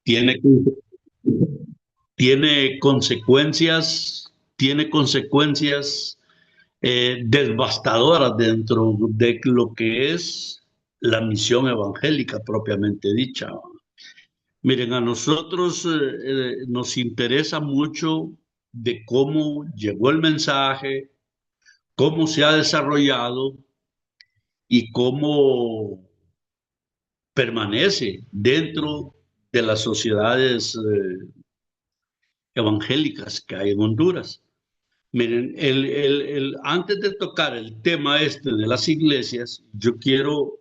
Tiene, tiene consecuencias devastadoras dentro de lo que es la misión evangélica propiamente dicha. Miren, a nosotros nos interesa mucho de cómo llegó el mensaje, cómo se ha desarrollado y cómo permanece dentro de las sociedades evangélicas que hay en Honduras. Miren, antes de tocar el tema este de las iglesias, yo quiero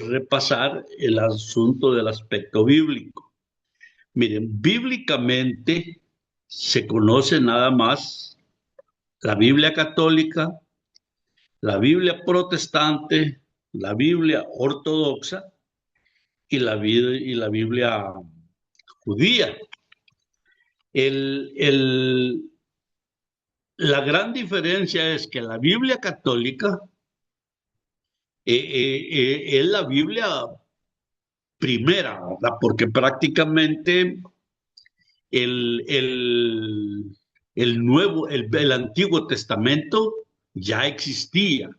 repasar el asunto del aspecto bíblico. Miren, bíblicamente se conoce nada más la Biblia católica, la Biblia protestante, la Biblia ortodoxa y la Biblia judía. El, el, la gran diferencia es que la Biblia católica es la Biblia primera, ¿verdad? Porque prácticamente el, el, el Antiguo Testamento ya existía.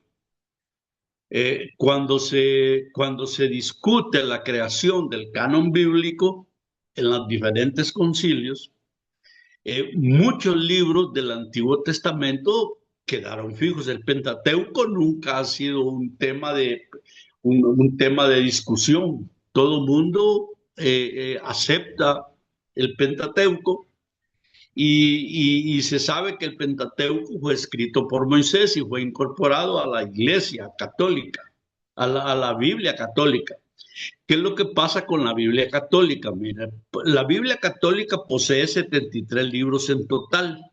Cuando se discute la creación del canon bíblico en los diferentes concilios, muchos libros del Antiguo Testamento quedaron fijos. El Pentateuco nunca ha sido un tema de discusión. Todo mundo acepta el Pentateuco y se sabe que el Pentateuco fue escrito por Moisés y fue incorporado a la Iglesia católica, a la Biblia católica. ¿Qué es lo que pasa con la Biblia católica? Mira, la Biblia católica posee 73 libros en total.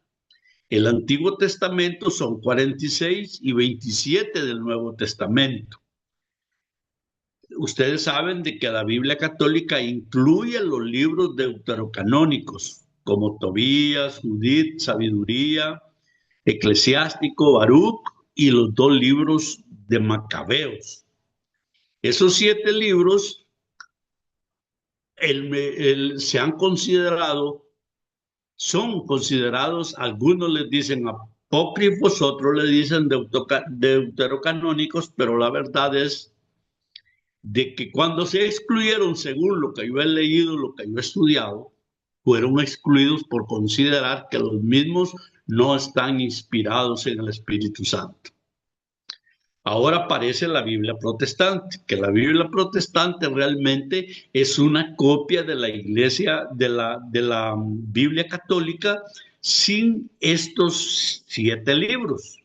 El Antiguo Testamento son 46 y 27 del Nuevo Testamento. Ustedes saben de que la Biblia católica incluye los libros deuterocanónicos, como Tobías, Judith, Sabiduría, Eclesiástico, Baruch y los dos libros de Macabeos. Esos 7 libros se han considerado, son considerados, algunos les dicen apócrifos, otros le dicen deuterocanónicos, pero la verdad es de que cuando se excluyeron, según lo que yo he leído, lo que yo he estudiado, fueron excluidos por considerar que los mismos no están inspirados en el Espíritu Santo. Ahora aparece la Biblia protestante, que la Biblia protestante realmente es una copia de la iglesia, de la Biblia católica, sin estos 7 libros.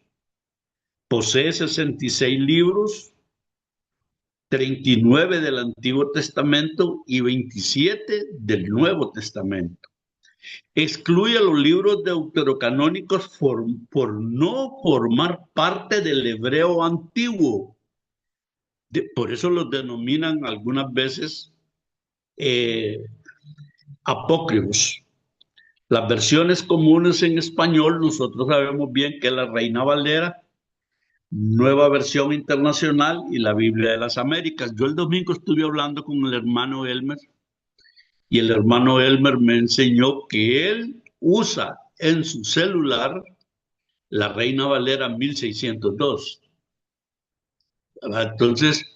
Posee 66 libros, 39 del Antiguo Testamento y 27 del Nuevo Testamento. Excluye los libros deuterocanónicos por no formar parte del hebreo antiguo. Por eso los denominan algunas veces eh, apócrifos. Las versiones comunes en español, nosotros sabemos bien que es la Reina Valera, Nueva Versión Internacional y la Biblia de las Américas. Yo el domingo estuve hablando con el hermano Elmer y el hermano Elmer me enseñó que él usa en su celular la Reina Valera 1602. Entonces,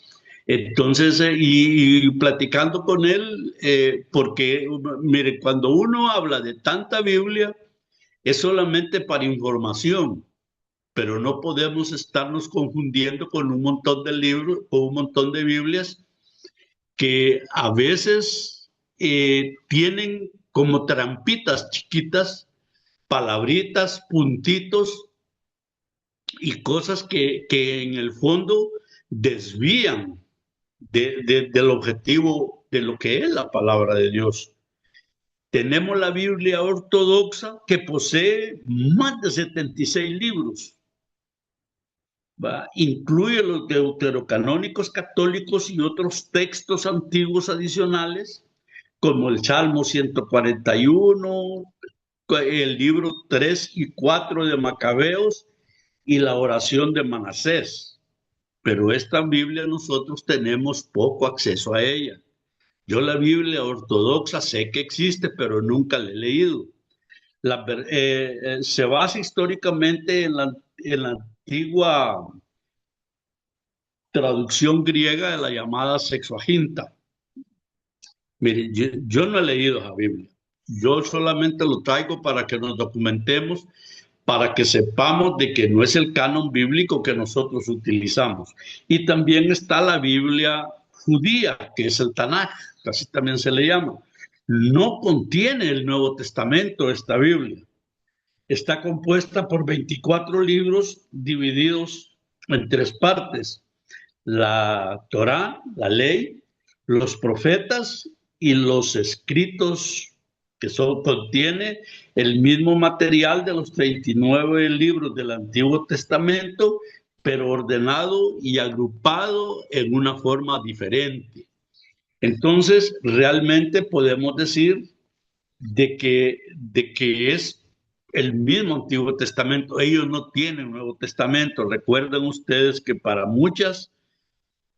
y platicando con él, porque, mire, cuando uno habla de tanta Biblia, es solamente para información, pero no podemos estarnos confundiendo con un montón de libros, con un montón de Biblias que a veces tienen como trampitas chiquitas, palabritas, puntitos y cosas que en el fondo desvían del objetivo de lo que es la palabra de Dios. Tenemos la Biblia ortodoxa que posee más de 76 libros. ¿Va? Incluye los deuterocanónicos católicos y otros textos antiguos adicionales, como el Salmo 141, el libro 3 y 4 de Macabeos y la oración de Manasés. Pero esta Biblia nosotros tenemos poco acceso a ella. Yo la Biblia ortodoxa sé que existe, pero nunca la he leído. Se basa históricamente en la antigua traducción griega de la llamada Sexuaginta. Mire, yo no he leído la Biblia. Yo solamente lo traigo para que nos documentemos, para que sepamos de que no es el canon bíblico que nosotros utilizamos. Y también está la Biblia judía, que es el Tanaj, así también se le llama. No contiene el Nuevo Testamento esta Biblia. Está compuesta por 24 libros divididos en tres partes: la Torá, la ley, los profetas y los escritos, que contiene el mismo material de los 39 libros del Antiguo Testamento, pero ordenado y agrupado en una forma diferente. Entonces, realmente podemos decir de que es el mismo Antiguo Testamento. Ellos no tienen Nuevo Testamento. Recuerden ustedes que para muchas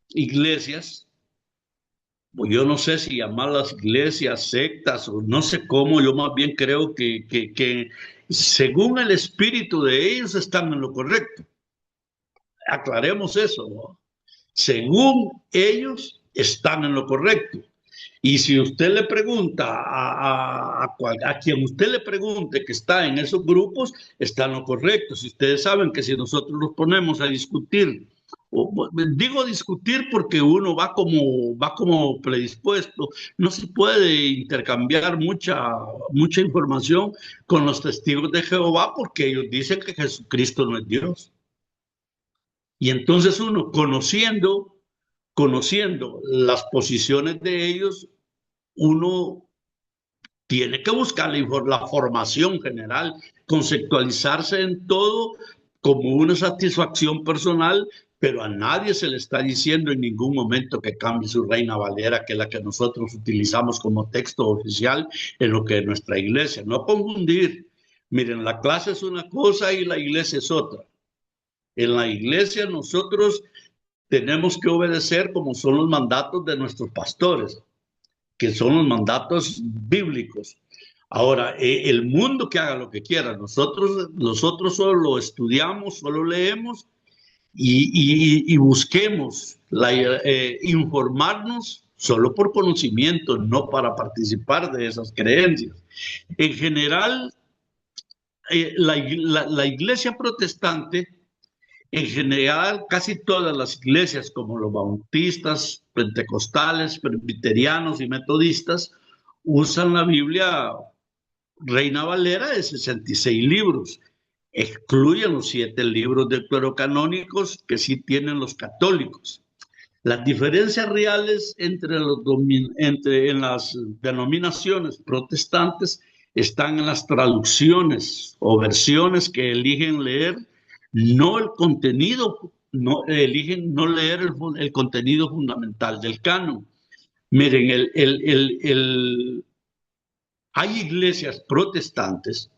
iglesias, pues yo no sé si llamarlas iglesias, sectas o no sé cómo, yo más bien creo que según el espíritu de ellos están en lo correcto. Aclaremos eso, ¿no? Según ellos están en lo correcto. Y si usted le pregunta a quien usted le pregunte que está en esos grupos, está en lo correcto. Si ustedes saben que si nosotros nos ponemos a discutir, digo discutir porque uno va como predispuesto, no se puede intercambiar mucha información con los testigos de Jehová porque ellos dicen que Jesucristo no es Dios. Y entonces uno, conociendo las posiciones de ellos, uno tiene que buscar la formación general, conceptualizarse en todo como una satisfacción personal, pero a nadie se le está diciendo en ningún momento que cambie su Reina Valera, que es la que nosotros utilizamos como texto oficial en lo que es nuestra iglesia. No confundir. Miren, la clase es una cosa y la iglesia es otra. En la iglesia nosotros tenemos que obedecer como son los mandatos de nuestros pastores, que son los mandatos bíblicos. Ahora, el mundo que haga lo que quiera, nosotros solo lo estudiamos, solo leemos y busquemos informarnos solo por conocimiento, no para participar de esas creencias. En general, la iglesia protestante, en general, casi todas las iglesias, como los bautistas, pentecostales, presbiterianos y metodistas, usan la Biblia Reina Valera de 66 libros. Excluyen los 7 libros deuterocanónicos que sí tienen los católicos. Las diferencias reales en las denominaciones protestantes están en las traducciones o versiones que eligen leer, no el contenido, no eligen no leer el contenido fundamental del canon. Miren, hay iglesias protestantes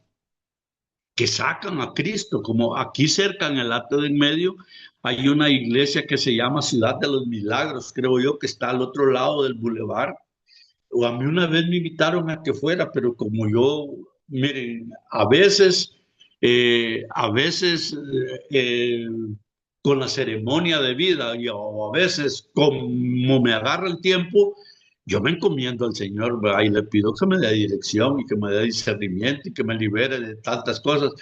que sacan a Cristo, como aquí cerca en el Alto de en Medio hay una iglesia que se llama Ciudad de los Milagros, creo yo, que está al otro lado del bulevar. O a mí una vez me invitaron a que fuera, pero como yo, miren, a veces con la ceremonia de vida o a veces como me agarra el tiempo, yo me encomiendo al Señor, ¿verdad? Y le pido que me dé dirección y que me dé discernimiento y que me libere de tantas cosas.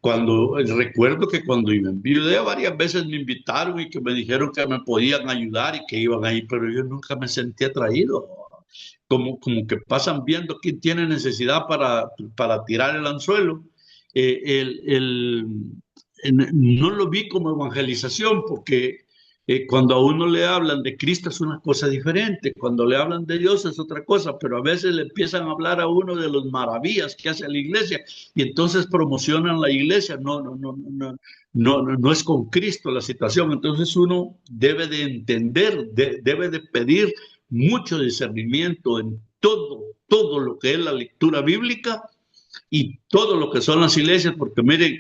Recuerdo que cuando me enviudé varias veces me invitaron y que me dijeron que me podían ayudar y que iban ahí, pero yo nunca me sentí atraído. Como que pasan viendo quién tiene necesidad para tirar el anzuelo. Eh, el, el, no lo vi como evangelización porque cuando a uno le hablan de Cristo es una cosa diferente, cuando le hablan de Dios es otra cosa, pero a veces le empiezan a hablar a uno de las maravillas que hace la iglesia y entonces promocionan la iglesia. No es con Cristo la situación. Entonces uno debe de entender, debe de pedir mucho discernimiento en todo lo que es la lectura bíblica y todo lo que son las iglesias, porque miren,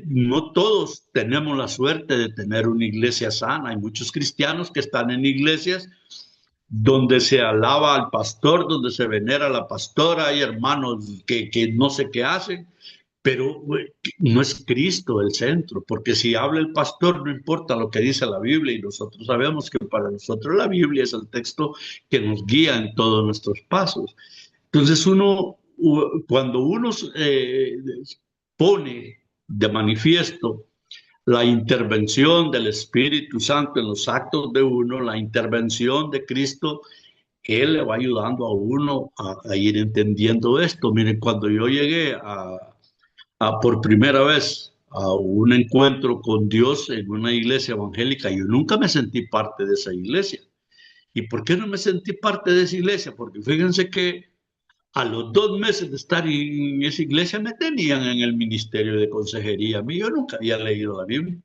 no todos tenemos la suerte de tener una iglesia sana. Hay muchos cristianos que están en iglesias donde se alaba al pastor, donde se venera a la pastora, hay hermanos que no sé qué hacen, pero no es Cristo el centro, porque si habla el pastor no importa lo que dice la Biblia y nosotros sabemos que para nosotros la Biblia es el texto que nos guía en todos nuestros pasos. Entonces cuando uno pone de manifiesto la intervención del Espíritu Santo en los actos de uno, la intervención de Cristo, Él le va ayudando a uno a ir entendiendo esto. Miren, cuando yo llegué por primera vez a un encuentro con Dios en una iglesia evangélica, yo nunca me sentí parte de esa iglesia. ¿Y por qué no me sentí parte de esa iglesia? Porque fíjense que a los 2 meses de estar en esa iglesia me tenían en el ministerio de consejería. A mí yo nunca había leído la Biblia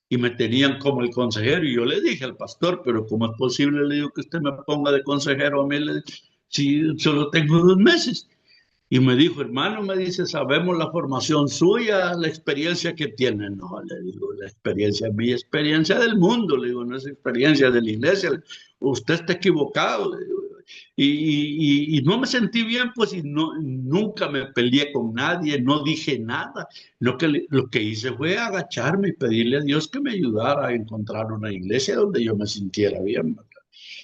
y me tenían como el consejero. Y yo le dije al pastor, pero ¿cómo es posible, le digo, que usted me ponga de consejero a mí si solo tengo 2 meses? Y me dijo, hermano, me dice, sabemos la formación suya, la experiencia que tiene. No, le digo, la experiencia es mi experiencia del mundo, le digo, no es experiencia de la iglesia. Usted está equivocado, le digo. Y no me sentí bien, pues, y no, nunca me peleé con nadie, no dije nada. Lo que hice fue agacharme y pedirle a Dios que me ayudara a encontrar una iglesia donde yo me sintiera bien.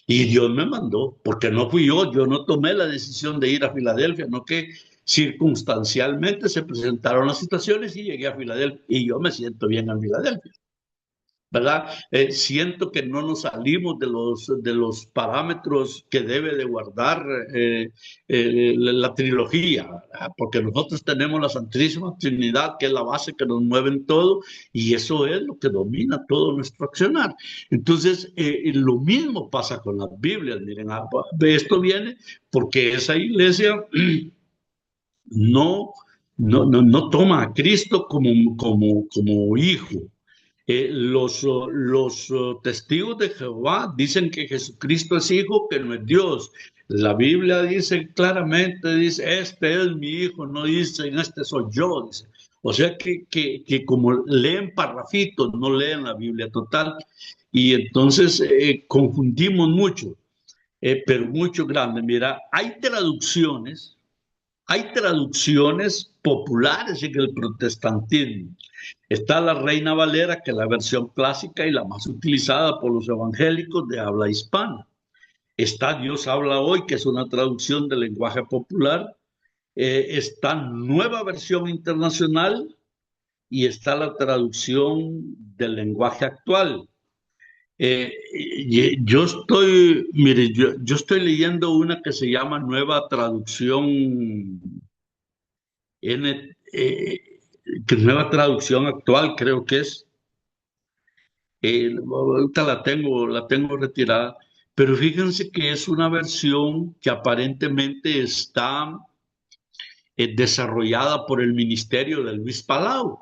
Y Dios me mandó, porque no fui yo no tomé la decisión de ir a Filadelfia, no que circunstancialmente se presentaron las situaciones y llegué a Filadelfia. Y yo me siento bien en Filadelfia, ¿verdad? Siento que no nos salimos de los parámetros que debe de guardar la trilogía, ¿verdad? Porque nosotros tenemos la Santísima Trinidad, que es la base que nos mueve en todo, y eso es lo que domina todo nuestro accionar. Entonces, lo mismo pasa con las Biblias. Miren, esto viene porque esa iglesia no, no toma a Cristo como hijo. Los testigos de Jehová dicen que Jesucristo es hijo, que no es Dios. La Biblia dice claramente, dice, este es mi hijo, no dice, este soy yo. Dice. O sea que como leen parrafitos, no leen la Biblia total. Y entonces confundimos mucho, pero mucho grande. Mira, hay traducciones populares en el protestantismo. Está la Reina Valera, que es la versión clásica y la más utilizada por los evangélicos de habla hispana. Está Dios habla hoy, que es una traducción del lenguaje popular. Está Nueva Versión Internacional y está la traducción del lenguaje actual. Mire, yo estoy leyendo una que se llama Nueva Traducción que Nueva Traducción Actual, creo que es. Ahorita la tengo retirada, pero fíjense que es una versión que aparentemente está desarrollada por el ministerio de Luis Palau.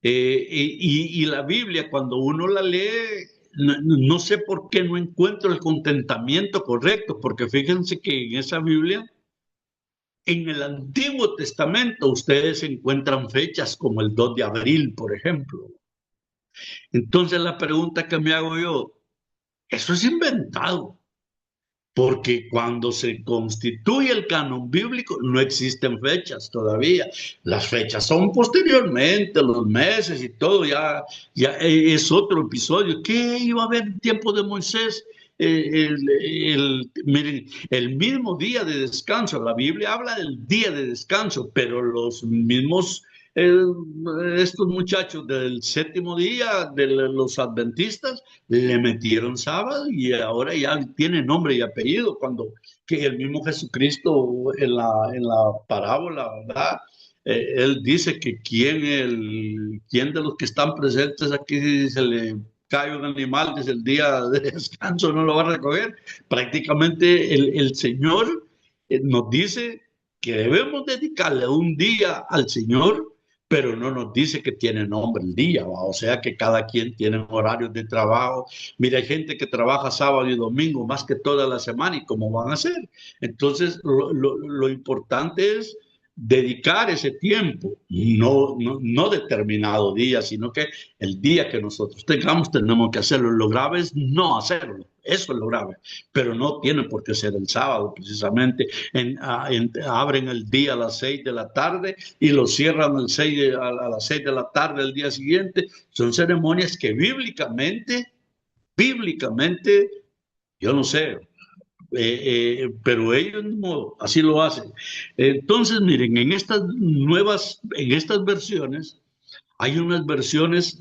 Y la Biblia, cuando uno la lee, no sé por qué no encuentro el contentamiento correcto, porque fíjense que en esa Biblia, en el Antiguo Testamento, ustedes encuentran fechas como el 2 de abril, por ejemplo. Entonces la pregunta que me hago yo, eso es inventado, porque cuando se constituye el canon bíblico no existen fechas todavía. Las fechas son posteriormente, los meses y todo, ya es otro episodio. ¿Qué iba a haber en tiempo de Moisés? Miren, el mismo día de descanso, la Biblia habla del día de descanso, pero los mismos estos muchachos del séptimo día de los adventistas le metieron sábado y ahora ya tiene nombre y apellido, cuando que el mismo Jesucristo en la parábola, ¿verdad? Él dice que quién de los que están presentes aquí se le cae un animal desde el día de descanso no lo va a recoger. Prácticamente el Señor nos dice que debemos dedicarle un día al Señor, pero no nos dice que tiene nombre el día, ¿va? O sea que cada quien tiene horarios de trabajo. Mira, hay gente que trabaja sábado y domingo más que toda la semana, ¿y cómo van a hacer? Entonces, lo importante es dedicar ese tiempo, no determinado día, sino que el día que nosotros tengamos tenemos que hacerlo. Lo grave es no hacerlo. Eso es lo grave. Pero no tiene por qué ser el sábado, precisamente. Abren el día a las 6 de la tarde y lo cierran a las 6 de la tarde el día siguiente. Son ceremonias que bíblicamente, yo no sé, pero ellos no, así lo hacen. Entonces, miren, en estas versiones, hay unas versiones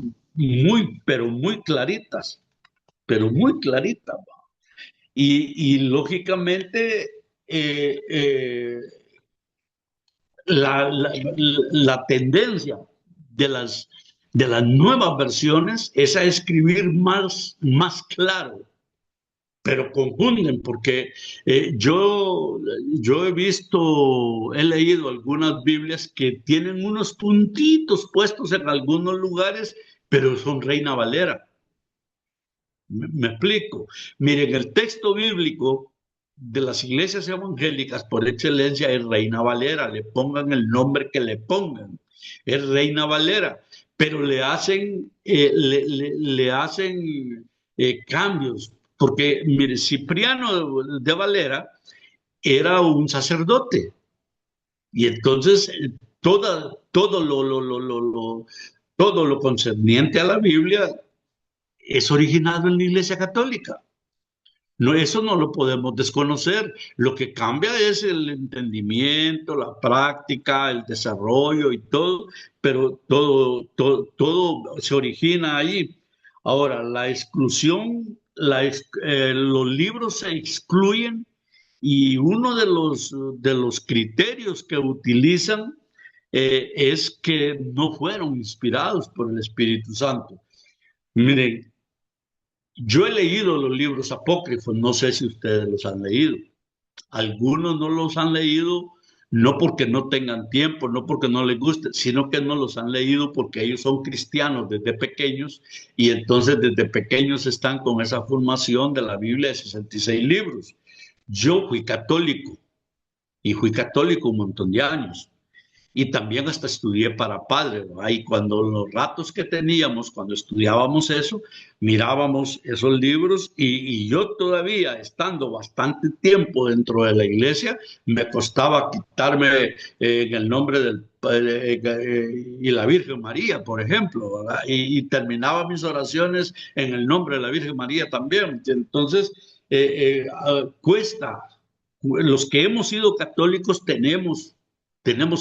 pero muy claritas, pero muy claritas. Y lógicamente, eh, eh, la tendencia de las nuevas versiones es a escribir más claro, pero confunden porque yo he leído algunas Biblias que tienen unos puntitos puestos en algunos lugares, pero son Reina Valera. Me explico. Miren, el texto bíblico de las iglesias evangélicas por excelencia es Reina Valera, le pongan el nombre que le pongan, es Reina Valera, pero le hacen cambios, porque mire, Cipriano de Valera era un sacerdote y entonces todo lo concerniente a la Biblia es originado en la Iglesia Católica. No, eso no lo podemos desconocer. Lo que cambia es el entendimiento, la práctica, el desarrollo y todo, pero todo se origina ahí. Ahora, la exclusión, los libros se excluyen y uno de los criterios que utilizan es que no fueron inspirados por el Espíritu Santo. Miren, yo he leído los libros apócrifos, no sé si ustedes los han leído. Algunos no los han leído no porque no tengan tiempo, no porque no les guste, sino que no los han leído porque ellos son cristianos desde pequeños y entonces desde pequeños están con esa formación de la Biblia de 66 libros. Yo fui católico un montón de años y también hasta estudié para padre, ¿verdad? Y cuando los ratos que teníamos, cuando estudiábamos eso, mirábamos esos libros y yo todavía, estando bastante tiempo dentro de la iglesia, me costaba quitarme en el nombre del y la Virgen María, por ejemplo, ¿verdad? Y terminaba mis oraciones en el nombre de la Virgen María también. Entonces, cuesta. Los que hemos sido católicos tenemos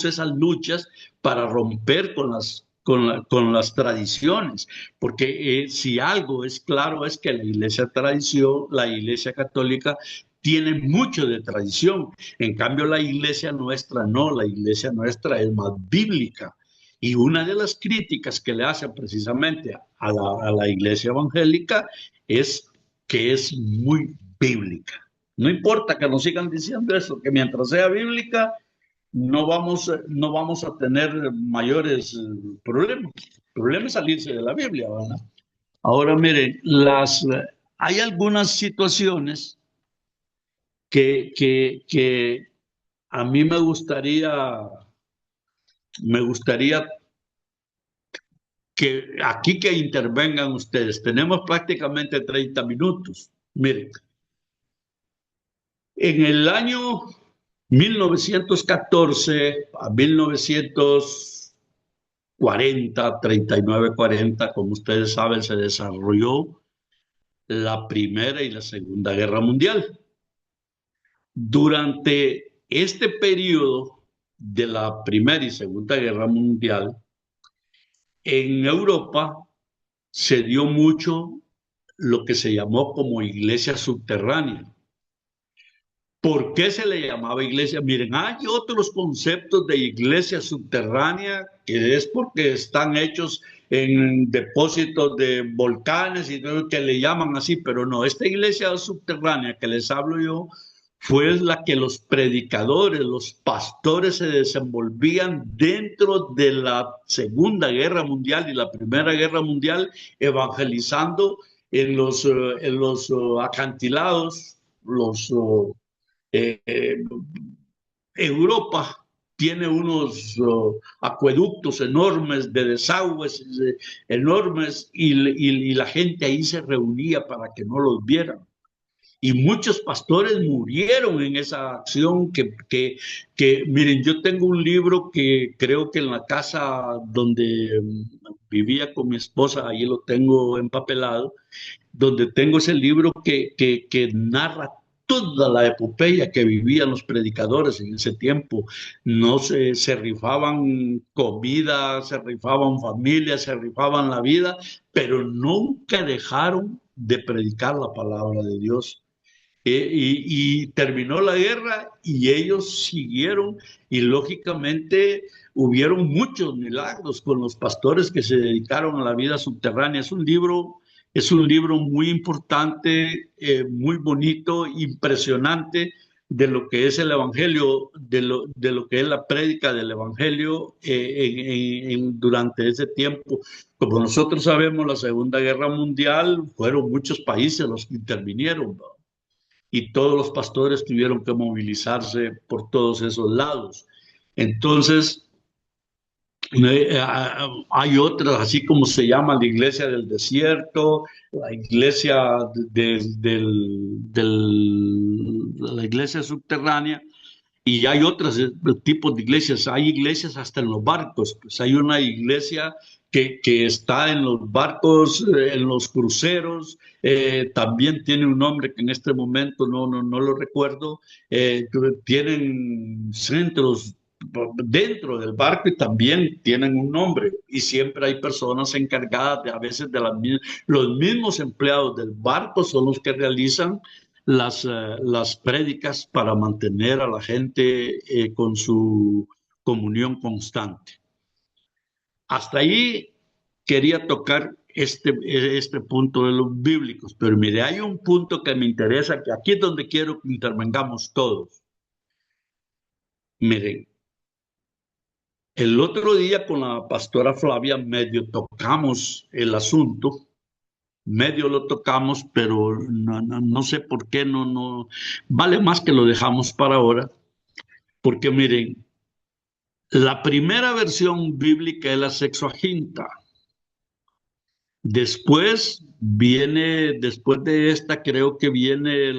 esas luchas para romper con las tradiciones, porque si algo es claro es que la iglesia católica tiene mucho de tradición, en cambio la iglesia nuestra no, la iglesia nuestra es más bíblica. Y una de las críticas que le hacen precisamente a la iglesia evangélica es que es muy bíblica. No importa que nos sigan diciendo eso, que mientras sea bíblica, no vamos a tener mayores problemas. El problema es salirse de la Biblia, ¿verdad? Ahora, miren, hay algunas situaciones que a mí me gustaría que intervengan ustedes. Tenemos prácticamente 30 minutos. Miren, en el año 1914 a 1940, 39, 40, como ustedes saben, se desarrolló la Primera y la Segunda Guerra Mundial. Durante este periodo de la Primera y Segunda Guerra Mundial, en Europa se dio mucho lo que se llamó como iglesia subterránea. ¿Por qué se le llamaba iglesia? Miren, hay otros conceptos de iglesia subterránea que es porque están hechos en depósitos de volcanes y todo que le llaman así, pero no, esta iglesia subterránea que les hablo yo fue la que los predicadores, los pastores se desenvolvían dentro de la Segunda Guerra Mundial y la Primera Guerra Mundial, evangelizando en los acantilados, eh, eh, Europa tiene unos acueductos enormes de desagües enormes y la gente ahí se reunía para que no los vieran. y muchos pastores murieron en esa acción miren, yo tengo un libro que creo que en la casa donde vivía con mi esposa, ahí lo tengo empapelado, donde tengo ese libro que narra toda la epopeya que vivían los predicadores en ese tiempo. No se rifaban comida, se rifaban familias, se rifaban la vida, pero nunca dejaron de predicar la palabra de Dios. Y terminó la guerra y ellos siguieron y lógicamente hubieron muchos milagros con los pastores que se dedicaron a la vida subterránea. Es un libro muy importante, muy bonito, impresionante de lo que es el Evangelio, de lo que es la prédica del Evangelio durante ese tiempo. Como nosotros sabemos, la Segunda Guerra Mundial fueron muchos países los que intervinieron, ¿no? Y todos los pastores tuvieron que movilizarse por todos esos lados. Entonces, hay otras, así como se llama la iglesia del desierto, la iglesia la iglesia subterránea, y hay otros tipos de iglesias. Hay iglesias hasta en los barcos. Pues hay una iglesia que está en los barcos, en los cruceros. También tiene un nombre que en este momento no lo recuerdo. Tienen centros dentro del barco y también tienen un nombre. Y siempre hay personas encargadas de a veces los mismos empleados del barco son los que realizan las prédicas para mantener a la gente con su comunión constante. Hasta ahí quería tocar este punto de los bíblicos, pero mire, hay un punto que me interesa, que aquí es donde quiero que intervengamos todos. Miren, el otro día con la pastora Flavia medio tocamos el asunto, medio lo tocamos, pero no sé por qué vale más que lo dejamos para ahora. Porque miren, la primera versión bíblica es la Sexaginta. Después de esta, creo que viene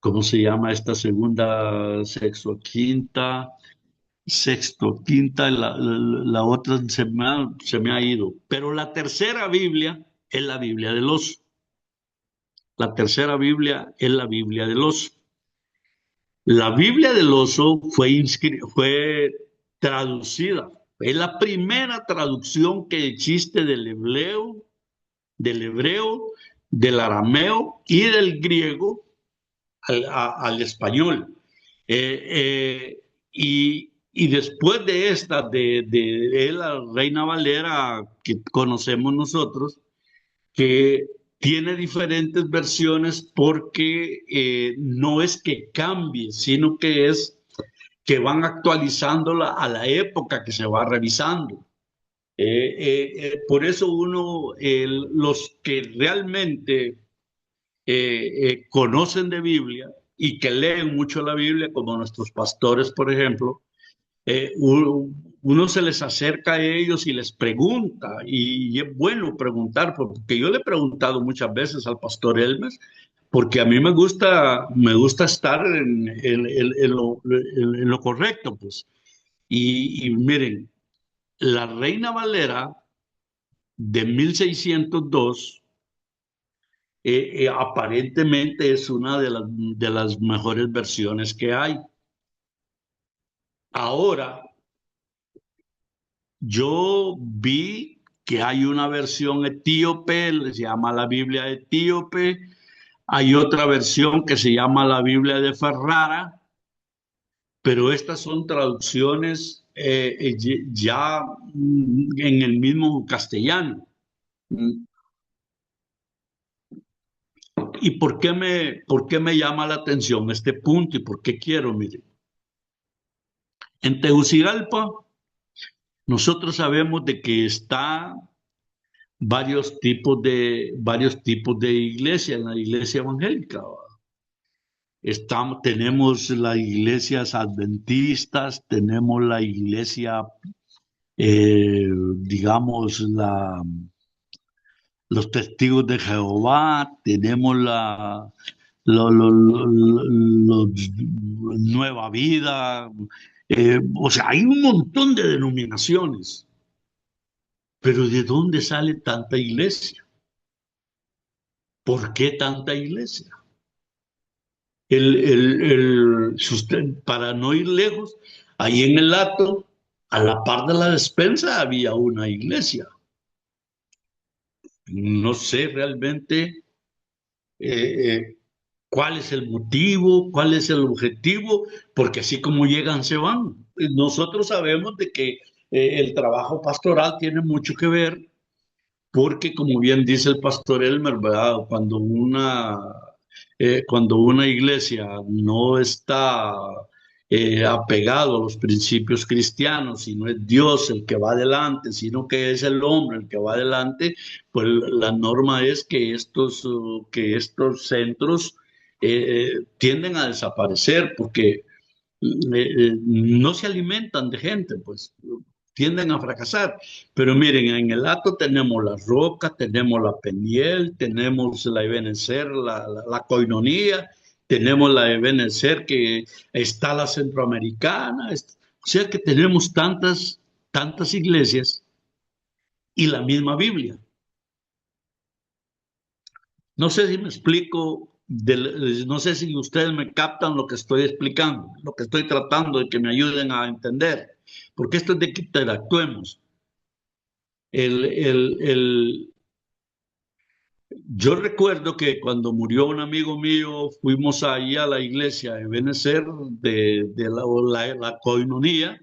¿cómo se llama esta segunda Sexaginta? Sexto, quinta, la otra se me ha ido. Pero la tercera Biblia es la Biblia del oso. La tercera Biblia es la Biblia del oso. La Biblia del oso fue traducida. Es la primera traducción que existe del hebreo, del arameo y del griego al español. Y después de esta, de la Reina Valera que conocemos nosotros, que tiene diferentes versiones porque no es que cambie, sino que es que van actualizándola a la época que se va revisando. Por eso los que realmente conocen de Biblia y que leen mucho la Biblia, como nuestros pastores, por ejemplo, uno se les acerca a ellos y les pregunta, y es bueno preguntar, porque yo le he preguntado muchas veces al pastor Elmes, porque a mí me gusta estar en lo correcto, pues. Y miren, la Reina Valera de 1602 aparentemente es una de las mejores versiones que hay. Ahora, yo vi que hay una versión etíope, se llama la Biblia etíope, hay otra versión que se llama la Biblia de Ferrara, pero estas son traducciones ya en el mismo castellano. ¿Y por qué me llama la atención este punto y por qué quiero? Mire, en Tegucigalpa nosotros sabemos de que está varios tipos de iglesia en la iglesia evangélica. Tenemos las iglesias adventistas, tenemos la iglesia, digamos, los testigos de Jehová, tenemos los Nueva Vida, o sea, hay un montón de denominaciones, pero ¿de dónde sale tanta iglesia? ¿Por qué tanta iglesia? Para no ir lejos, ahí en el Hato, a la par de la despensa, había una iglesia. No sé realmente cuál es el motivo, cuál es el objetivo, porque así como llegan, se van. Nosotros sabemos de que el trabajo pastoral tiene mucho que ver, porque como bien dice el pastor Elmer, ¿verdad? Cuando una iglesia no está apegado a los principios cristianos, y no es Dios el que va adelante, sino que es el hombre el que va adelante, pues la norma es que estos centros tienden a desaparecer porque no se alimentan de gente, pues tienden a fracasar. Pero miren, en el Hato tenemos la Roca, tenemos la Peniel, tenemos la Ebenezer, la Coinonía, tenemos la Ebenezer que está la Centroamericana, o sea que tenemos tantas iglesias y la misma Biblia. No sé si me explico, no sé si ustedes me captan lo que estoy explicando, lo que estoy tratando de que me ayuden a entender, porque esto es de que interactuemos. El, el, el, yo recuerdo que cuando murió un amigo mío, fuimos ahí a la iglesia de Benecer, de la coinonía,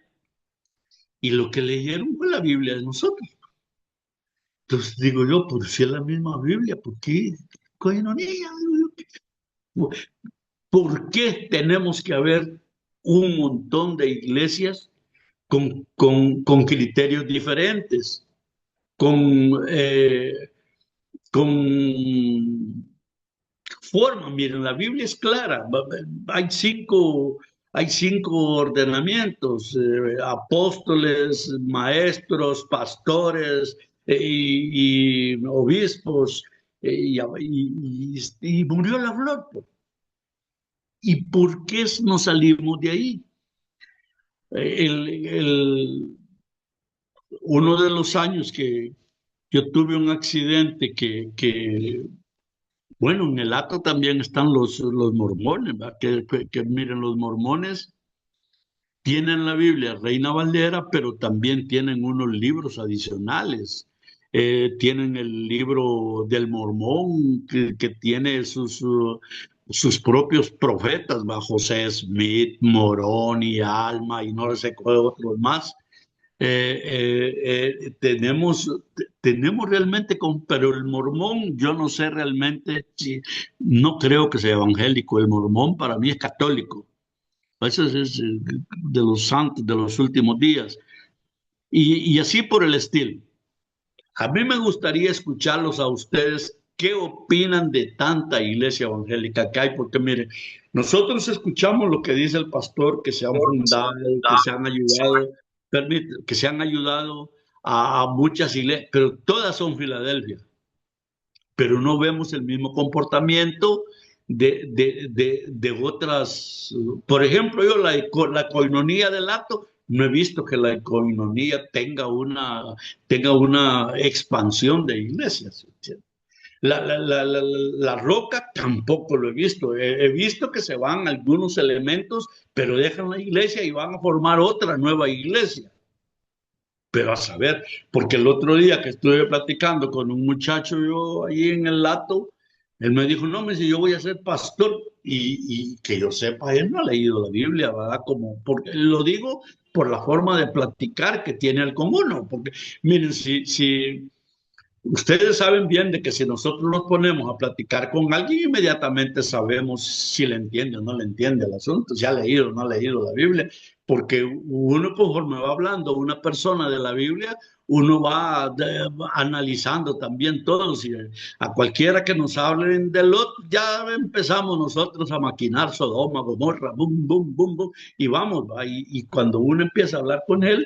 y lo que leyeron fue la Biblia de nosotros. Entonces digo yo, pues si es la misma Biblia, ¿por qué coinonía? ¿Por qué tenemos que haber un montón de iglesias con criterios diferentes, con, eh, con forma? Miren, la Biblia es clara, hay cinco ordenamientos, apóstoles, maestros, pastores y obispos, y murió la flor. ¿Y por qué nos salimos de ahí? El, el, Uno de los años que yo tuve un accidente bueno, en el Hato también están los mormones, ¿verdad? Miren, los mormones tienen la Biblia Reina Valera, pero también tienen unos libros adicionales. Tienen el libro del Mormón, que tiene sus propios profetas, ¿va? José Smith, Morón y Alma, y no sé cuál otros más. Tenemos realmente, pero el mormón, yo no sé realmente, si, no creo que sea evangélico. El mormón para mí es católico. Eso es de los santos de los últimos días. Y así por el estilo. A mí me gustaría escucharlos a ustedes. ¿Qué opinan de tanta iglesia evangélica que hay? Porque mire, nosotros escuchamos lo que dice el pastor, que se han fundado, que se han ayudado, que se han ayudado a muchas iglesias, pero todas son Filadelfia. Pero no vemos el mismo comportamiento de otras. Por ejemplo, yo la coinonía del acto, no he visto que la coinonía tenga una expansión de iglesias. La Roca tampoco lo he visto. He visto que se van algunos elementos, pero dejan la iglesia y van a formar otra nueva iglesia. Pero a saber, porque el otro día que estuve platicando con un muchacho yo ahí en el Lato, él me dijo, no, me dice, yo voy a ser pastor, y que yo sepa, él no ha leído la Biblia, ¿verdad? Porque lo digo por la forma de platicar que tiene él con uno, porque miren, si ustedes saben bien de que si nosotros nos ponemos a platicar con alguien, inmediatamente sabemos si le entiende o no le entiende el asunto, si ha leído o no ha leído la Biblia, porque uno, conforme va hablando una persona de la Biblia, uno va analizando también todo. Si a cualquiera que nos hablen de Lot, ya empezamos nosotros a maquinar Sodoma, Gomorra, bum, bum, bum, bum, y vamos, y cuando uno empieza a hablar con él,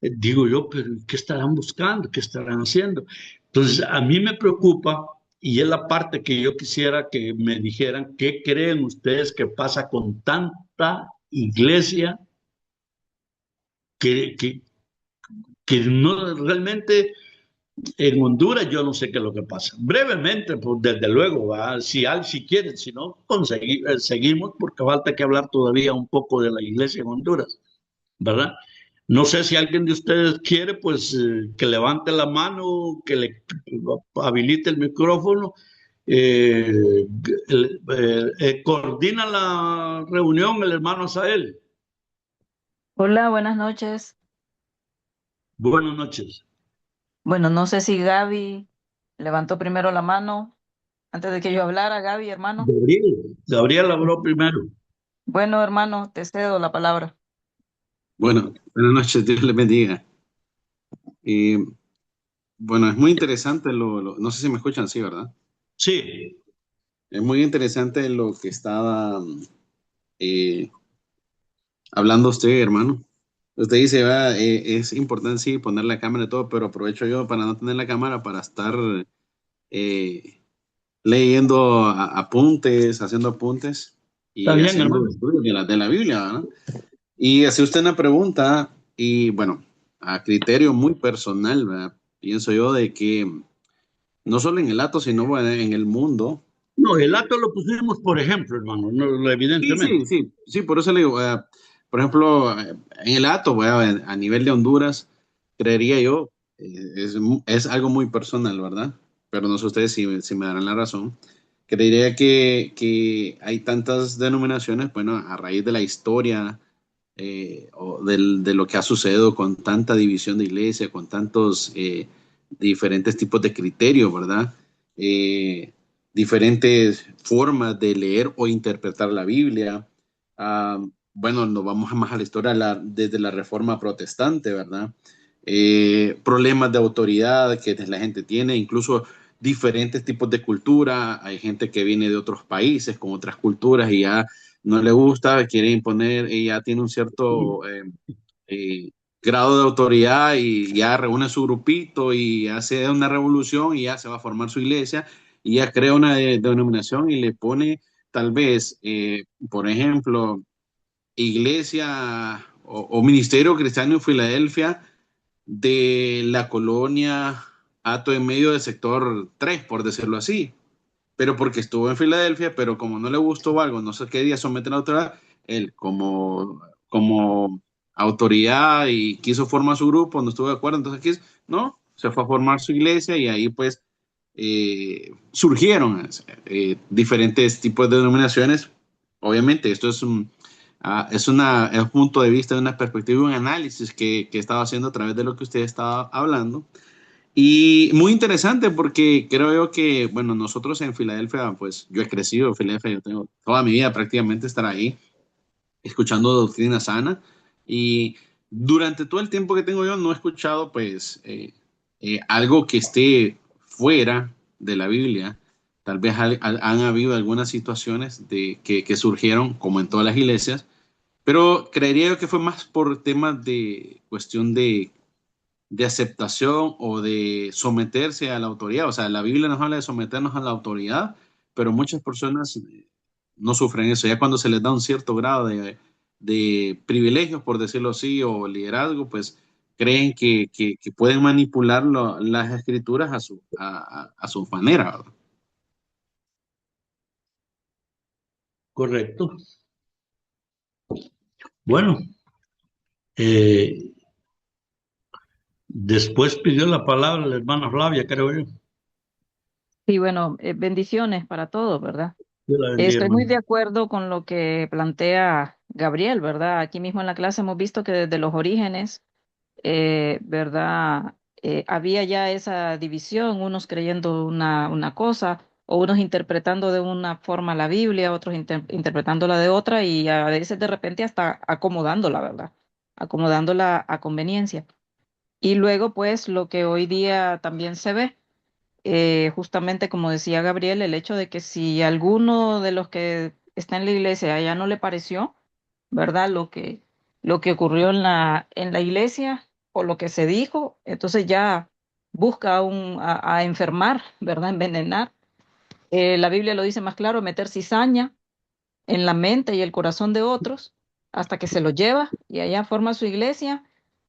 digo yo, pero ¿qué estarán buscando? ¿Qué estarán haciendo? Entonces, a mí me preocupa y es la parte que yo quisiera que me dijeran, ¿qué creen ustedes que pasa con tanta iglesia que, que, que no realmente en Honduras yo no sé qué es lo que pasa? Brevemente, pues desde luego, ¿va? Si quieren, si no, seguimos porque falta que hablar todavía un poco de la iglesia en Honduras, ¿verdad? No sé si alguien de ustedes quiere, pues que levante la mano, que le habilite el micrófono. Coordina la reunión el hermano Asael. Hola, buenas noches. Buenas noches. Bueno, no sé si Gaby levantó primero la mano antes de que yo hablara. Gaby, hermano. Gabriel habló primero. Bueno, hermano, te cedo la palabra. Bueno, buenas noches, Dios les bendiga. Eh, bueno, es muy interesante no sé si me escuchan, sí, ¿verdad? Sí, Es muy interesante lo que estaba eh, hablando usted, hermano. Usted dice, es importante sí poner la cámara y todo, pero aprovecho yo para no tener la cámara para estar eh, leyendo apuntes, haciendo apuntes está y bien, haciendo hermano. estudios de la Biblia, ¿verdad? Y hace usted una pregunta y bueno, a criterio muy personal, ¿verdad? Pienso yo de que no solo en el ato, sino bueno, en el mundo. No, el eh, acto lo pusimos por ejemplo, hermano, no, sí, evidentemente. sí, sí, sí, por eso le digo, por ejemplo, en el ato, a nivel de Honduras, creería yo, es algo muy personal, ¿verdad? Pero no sé ustedes si me darán la razón. Creería que hay tantas denominaciones, bueno, a raíz de la historia o de lo que ha sucedido con tanta división de iglesia, con tantos diferentes tipos de criterios, ¿verdad? Eh, Diferentes formas de leer o interpretar la Biblia. Ah, bueno, nos vamos más a la historia desde la Reforma Protestante, ¿verdad? Problemas de autoridad que la gente tiene, incluso diferentes tipos de cultura. Hay gente que viene de otros países con otras culturas y ya no le gusta, quiere imponer, y ya tiene un cierto eh, grado de autoridad y ya reúne su grupito y hace una revolución y ya se va a formar su iglesia y ya crea una denominación y le pone tal vez, por ejemplo, iglesia o ministerio cristiano en Filadelfia de la colonia Hato en medio del sector 3 por decirlo así, pero porque estuvo en Filadelfia, pero como no le gustó algo, no sé qué día someten a la autoridad, él como autoridad y quiso formar su grupo, no estuvo de acuerdo, entonces quiso, no, se fue a formar su iglesia y ahí pues surgieron diferentes tipos de denominaciones. Obviamente, esto es un punto de vista, una perspectiva, un análisis que he estado haciendo a través de lo que usted estaba hablando. Y muy interesante porque creo yo que, bueno, nosotros en Filadelfia, pues yo he crecido en Filadelfia, yo tengo toda mi vida prácticamente estar ahí, escuchando doctrina sana. Y durante todo el tiempo que tengo yo no he escuchado, pues, algo que esté fuera de la Biblia. Tal vez han habido algunas situaciones que surgieron, como en todas las iglesias, pero creería yo que fue más por temas de cuestión de aceptación o de someterse a la autoridad. O sea, la Biblia nos habla de someternos a la autoridad, pero muchas personas no sufren eso. Ya cuando se les da un cierto grado de privilegios, por decirlo así, o liderazgo, pues creen que pueden manipular las escrituras a su manera, ¿verdad? Correcto. Bueno, eh, después pidió la palabra la hermana Flavia, creo yo. Sí, bueno, bendiciones para todos, ¿verdad? Dios la bendiga, Estoy muy hermano. de acuerdo con lo que plantea Gabriel, ¿verdad? Aquí mismo en la clase hemos visto que desde los orígenes, ¿verdad? Había ya esa división, unos creyendo una cosa o unos interpretando de una forma la Biblia, otros interpretándola de otra y a veces de repente hasta acomodándola, ¿verdad? Acomodándola a conveniencia. Y luego, pues, lo que hoy día también se ve, justamente como decía Gabriel, el hecho de que si alguno de los que está en la iglesia ya no le pareció, ¿verdad? Lo que ocurrió en la iglesia o lo que se dijo, entonces ya. busca a enfermar, ¿verdad? Envenenar. La Biblia lo dice más claro, meter cizaña en la mente y el corazón de otros hasta que se lo lleva y allá forma su iglesia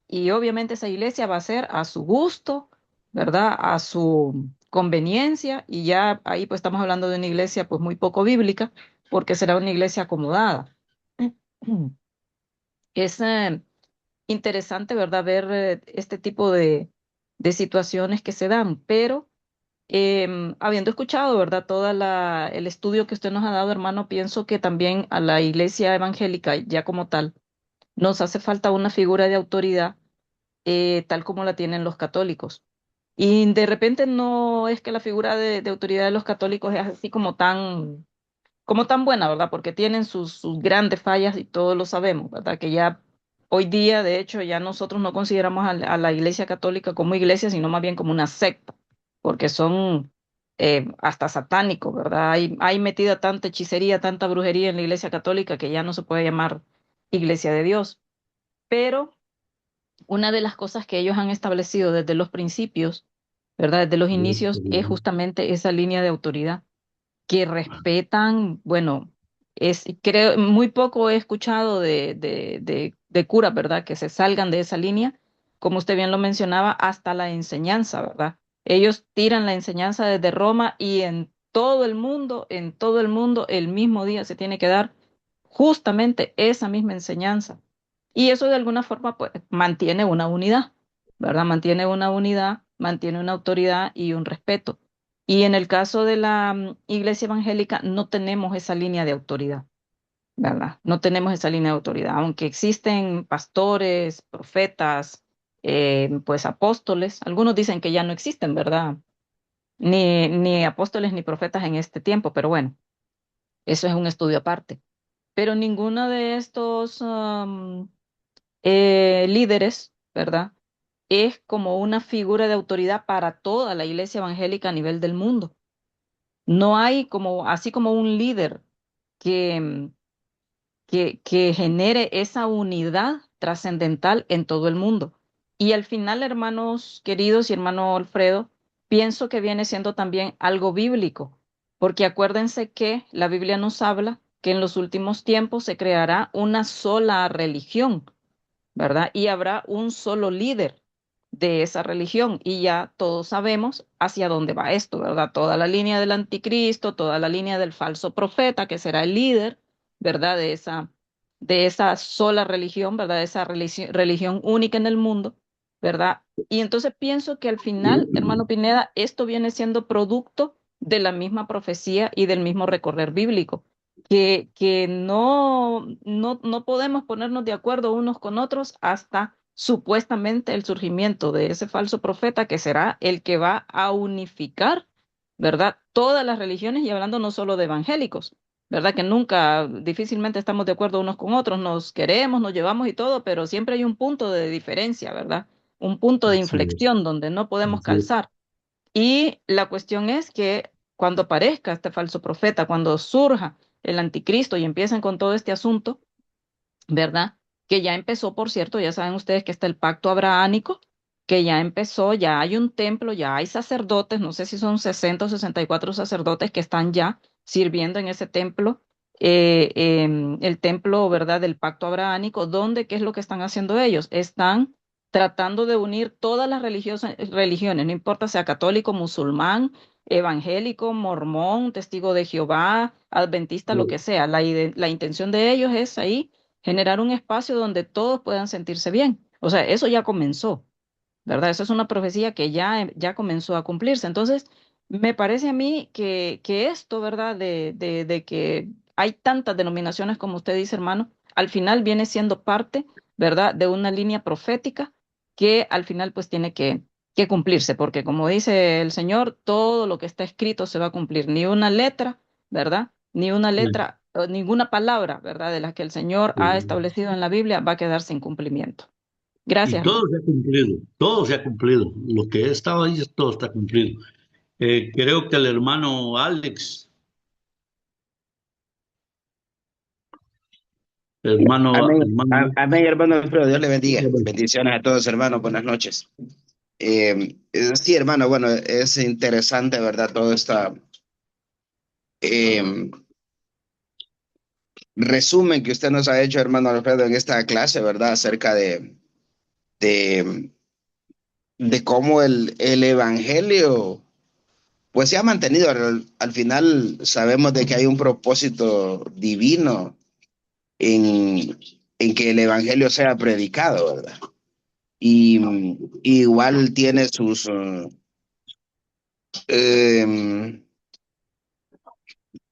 y obviamente esa iglesia va a ser a su gusto, ¿verdad? A su conveniencia y ya ahí pues estamos hablando de una iglesia pues muy poco bíblica porque será una iglesia acomodada. Es interesante, ¿verdad? Ver este tipo de situaciones que se dan, pero habiendo escuchado, ¿verdad? El estudio que usted nos ha dado, hermano, pienso que también a la iglesia evangélica, ya como tal, nos hace falta una figura de autoridad, tal como la tienen los católicos. Y de repente no es que la figura de autoridad de los católicos es así como tan buena, ¿verdad? Porque tienen sus grandes fallas y todos lo sabemos, ¿verdad? Que ya hoy día, de hecho, ya nosotros no consideramos a la Iglesia Católica como iglesia, sino más bien como una secta, porque son hasta satánicos, ¿verdad? Hay metida tanta hechicería, tanta brujería en la Iglesia Católica que ya no se puede llamar Iglesia de Dios. Pero una de las cosas que ellos han establecido desde los principios, ¿verdad? Desde los inicios, es justamente esa línea de autoridad que respetan, bueno, creo, muy poco he escuchado de curas, ¿verdad? Que se salgan de esa línea, como usted bien lo mencionaba, hasta la enseñanza, ¿verdad? Ellos tiran la enseñanza desde Roma y en todo el mundo, el mismo día se tiene que dar justamente esa misma enseñanza. Y eso de alguna forma, pues, mantiene una unidad, ¿verdad? Mantiene una unidad, mantiene una autoridad y un respeto. Y en el caso de la iglesia evangélica no tenemos esa línea de autoridad, ¿verdad? No tenemos esa línea de autoridad, aunque existen pastores, profetas, pues apóstoles, algunos dicen que ya no existen, ¿verdad? Ni apóstoles ni profetas en este tiempo, pero bueno, eso es un estudio aparte. Pero ninguno de estos líderes, ¿verdad? Es como una figura de autoridad para toda la iglesia evangélica a nivel del mundo. No hay como, así como un líder que, que genere esa unidad trascendental en todo el mundo. Y al final, hermanos queridos y hermano Alfredo, pienso que viene siendo también algo bíblico, porque acuérdense que la Biblia nos habla que en los últimos tiempos se creará una sola religión, ¿verdad? Y habrá un solo líder de esa religión y ya todos sabemos hacia dónde va esto, ¿verdad? Toda la línea del anticristo, toda la línea del falso profeta, que será el líder, ¿verdad? De esa sola religión, ¿verdad? De esa religión única en el mundo, ¿verdad? Y entonces pienso que al final, hermano Pineda, esto viene siendo producto de la misma profecía y del mismo recorrer bíblico que no podemos ponernos de acuerdo unos con otros hasta supuestamente el surgimiento de ese falso profeta que será el que va a unificar, ¿verdad? Todas las religiones y hablando no solo de evangélicos, ¿verdad? Que nunca, difícilmente estamos de acuerdo unos con otros, nos queremos, nos llevamos y todo, pero siempre hay un punto de diferencia, ¿verdad? Un punto de Así es, inflexión donde no podemos así es. calzar. Y la cuestión es que cuando aparezca este falso profeta, cuando surja el anticristo y empiecen con todo este asunto, ¿verdad? Que ya empezó, por cierto, ya saben ustedes que está el pacto abrahámico, que ya empezó, ya hay un templo, ya hay sacerdotes, no sé si son 60 o 64 sacerdotes que están ya sirviendo en ese templo, el templo, ¿verdad? Del pacto abrahámico, donde, ¿qué es lo que están haciendo ellos? Están tratando de unir todas las religiones, no importa sea católico, musulmán, evangélico, mormón, testigo de Jehová, adventista, lo que sea. La intención de ellos es ahí generar un espacio donde todos puedan sentirse bien. O sea, eso ya comenzó, ¿verdad? Eso es una profecía que ya comenzó a cumplirse. Entonces, me parece a mí que esto, ¿verdad? De que hay tantas denominaciones como usted dice, hermano, al final viene siendo parte, ¿verdad? De una línea profética que al final pues tiene que cumplirse, porque como dice el Señor, todo lo que está escrito se va a cumplir, ni una letra, ¿verdad? Ni una letra, ninguna palabra, ¿verdad? De las que el Señor ha establecido en la Biblia va a quedar sin cumplimiento. Y Gracias, todo hermano. se ha cumplido, todo se ha cumplido. Lo que estaba ahí, todo está cumplido. Creo que el hermano Alex, Amén, hermano, amén, hermano Alfredo. Dios le bendiga. Bendiciones a todos, hermanos. Buenas noches. Sí, hermano, bueno, es interesante, ¿verdad? Todo esta eh, resumen que usted nos ha hecho, hermano Alfredo, en esta clase, ¿verdad? Acerca de, de cómo el Evangelio, pues se ha mantenido. Al final sabemos de que hay un propósito divino en que el Evangelio sea predicado, ¿verdad? Y igual tiene sus... eh,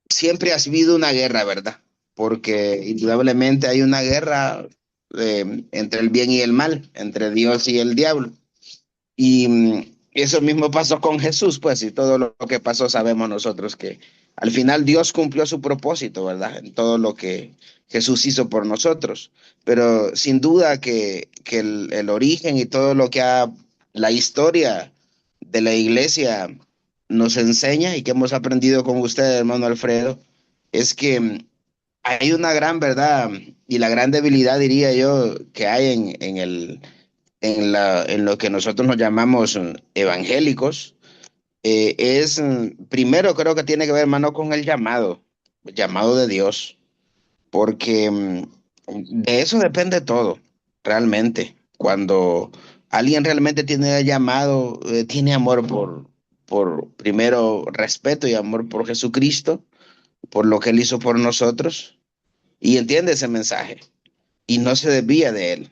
siempre ha habido una guerra, ¿verdad? Porque indudablemente hay una guerra entre el bien y el mal, entre Dios y el diablo. Y eso mismo pasó con Jesús, pues, y todo lo que pasó sabemos nosotros que al final Dios cumplió su propósito, ¿verdad? En todo lo que Jesús hizo por nosotros. Pero sin duda que el origen y todo lo que ha, la historia de la iglesia nos enseña y que hemos aprendido con usted, hermano Alfredo, es que hay una gran verdad y la gran debilidad, diría yo, que hay en lo que nosotros nos llamamos evangélicos, primero creo que tiene que ver, hermano, con el llamado de Dios, porque de eso depende todo, realmente. Cuando alguien realmente tiene el llamado, tiene amor primero, respeto y amor por Jesucristo, por lo que Él hizo por nosotros, y entiende ese mensaje, y no se desvía de él.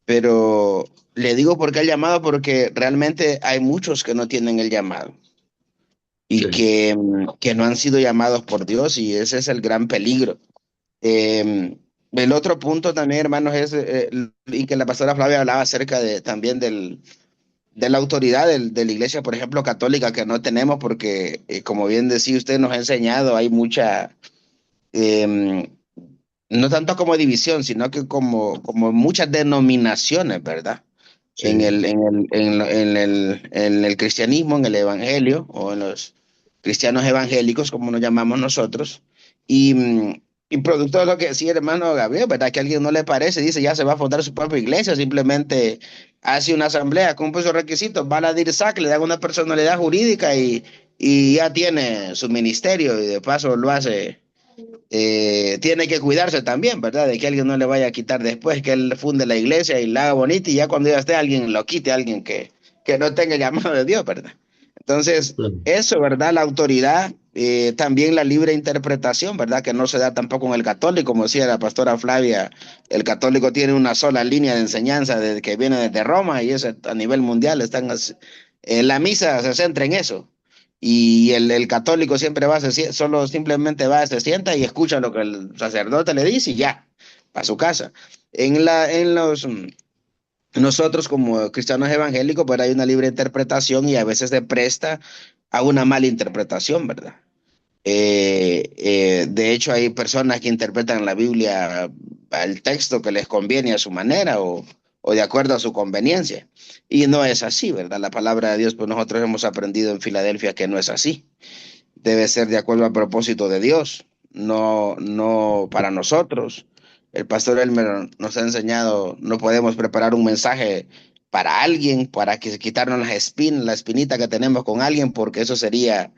Pero le digo por qué el llamado, porque realmente hay muchos que no tienen el llamado y Sí, que no han sido llamados por Dios, y ese es el gran peligro. Eh, el otro punto también, hermanos, es, y que la pastora Flavia hablaba acerca también de la autoridad de la iglesia, por ejemplo, católica, que no tenemos, porque, como bien decía usted, nos ha enseñado, hay mucha, eh, no tanto como división, sino que como muchas denominaciones, ¿verdad? sí. En el cristianismo, en el evangelio, o en los cristianos evangélicos, como nos llamamos nosotros. Y, y producto de lo que decía el hermano Gabriel, ¿verdad? Que a alguien no le parece, dice, ya se va a fundar su propia iglesia, simplemente hace una asamblea, cumple sus requisitos, va a la DIRSAC, le dan una personalidad jurídica y ya tiene su ministerio, y de paso lo hace. Tiene que cuidarse también, ¿verdad? De que alguien no le vaya a quitar después, que él funde la iglesia y la haga bonita, y ya cuando ya esté alguien lo quite, alguien que no tenga el llamado de Dios, ¿verdad? Entonces, Claro. eso, ¿verdad? La autoridad, también la libre interpretación, ¿verdad? Que no se da tampoco en el católico, como decía la pastora Flavia, el católico tiene una sola línea de enseñanza que viene desde Roma, y eso a nivel mundial la misa se centra en eso. Y el católico siempre va, solo simplemente va, se sienta y escucha lo que el sacerdote le dice y ya, para su casa. En los, nosotros como cristianos evangélicos, pues hay una libre interpretación, y a veces se presta a una mala interpretación, ¿verdad? De hecho, hay personas que interpretan la Biblia al texto que les conviene a su manera, o de acuerdo a su conveniencia. Y no es así, ¿verdad? La palabra de Dios, pues nosotros hemos aprendido en Filadelfia que no es así. Debe ser de acuerdo al propósito de Dios, no para nosotros. El pastor Elmer nos ha enseñado, no podemos preparar un mensaje para alguien, para que quitarnos la espinita que tenemos con alguien, porque eso sería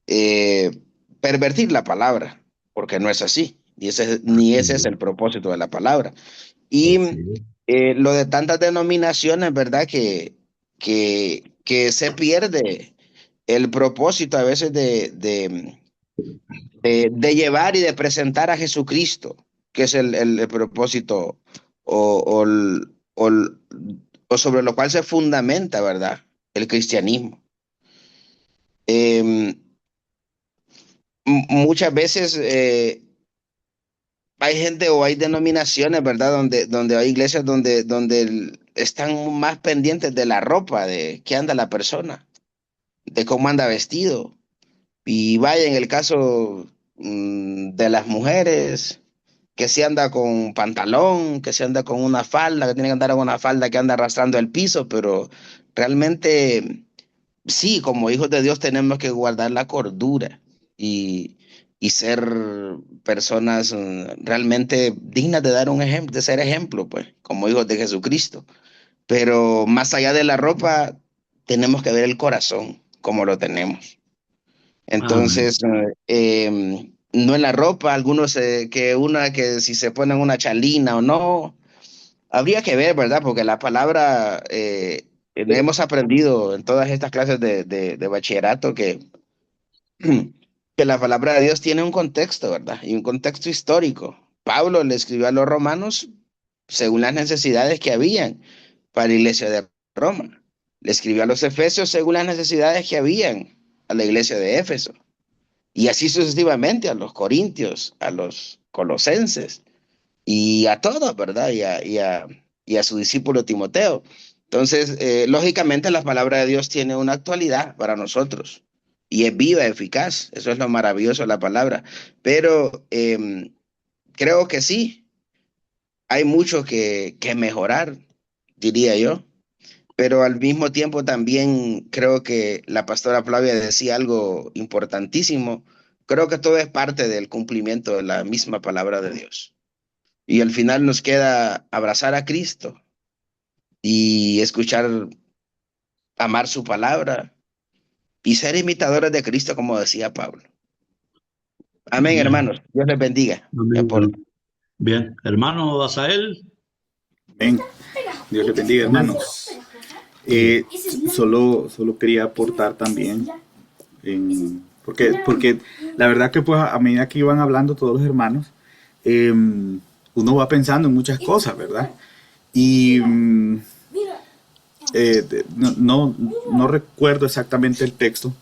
eh, pervertir la palabra, porque no es así, ni ese es el propósito de la palabra. Y Así es. lo de tantas denominaciones, ¿verdad? Que se pierde el propósito a veces de llevar y de presentar a Jesucristo, que es el propósito, o, o, el- o el- o sobre lo cual se fundamenta, ¿verdad? El cristianismo. Eh, Muchas veces hay gente o hay denominaciones, ¿verdad? Donde hay iglesias donde están más pendientes de la ropa, de qué anda la persona, de cómo anda vestido. Y vaya, en el caso de las mujeres, que se anda con pantalón, que se anda con una falda, que tiene que andar con una falda que anda arrastrando el piso, pero realmente sí, como hijos de Dios tenemos que guardar la cordura, y, y ser personas realmente dignas de dar un ejemplo, de ser ejemplo, pues, como hijos de Jesucristo. Pero más allá de la ropa, tenemos que ver el corazón como lo tenemos. Entonces, no en la ropa, algunos que si se ponen una chalina o no, habría que ver, ¿verdad? Porque la palabra, hemos aprendido en todas estas clases de bachillerato que la palabra de Dios tiene un contexto, ¿verdad? Y un contexto histórico. Pablo le escribió a los romanos según las necesidades que habían para la iglesia de Roma. Le escribió a los efesios según las necesidades que habían a la iglesia de Éfeso. Y así sucesivamente a los corintios, a los colosenses y a todos, ¿verdad? Y a su discípulo Timoteo. Entonces, lógicamente la palabra de Dios tiene una actualidad para nosotros y es viva, eficaz. Eso es lo maravilloso de la palabra. Pero creo que sí, hay mucho que mejorar, diría yo. Pero al mismo tiempo también creo que la pastora Flavia decía algo importantísimo. Creo que todo es parte del cumplimiento de la misma palabra de Dios. Y al final nos queda abrazar a Cristo y escuchar, amar su palabra y ser imitadores de Cristo, como decía Pablo. Amén, Bien. hermanos. Dios les bendiga. Amén. Bien, hermano Asael. Amén. Dios les bendiga, hermanos. Solo quería aportar también, porque la verdad que pues a medida que iban hablando todos los hermanos, uno va pensando en muchas cosas, ¿verdad? Y no recuerdo exactamente el texto,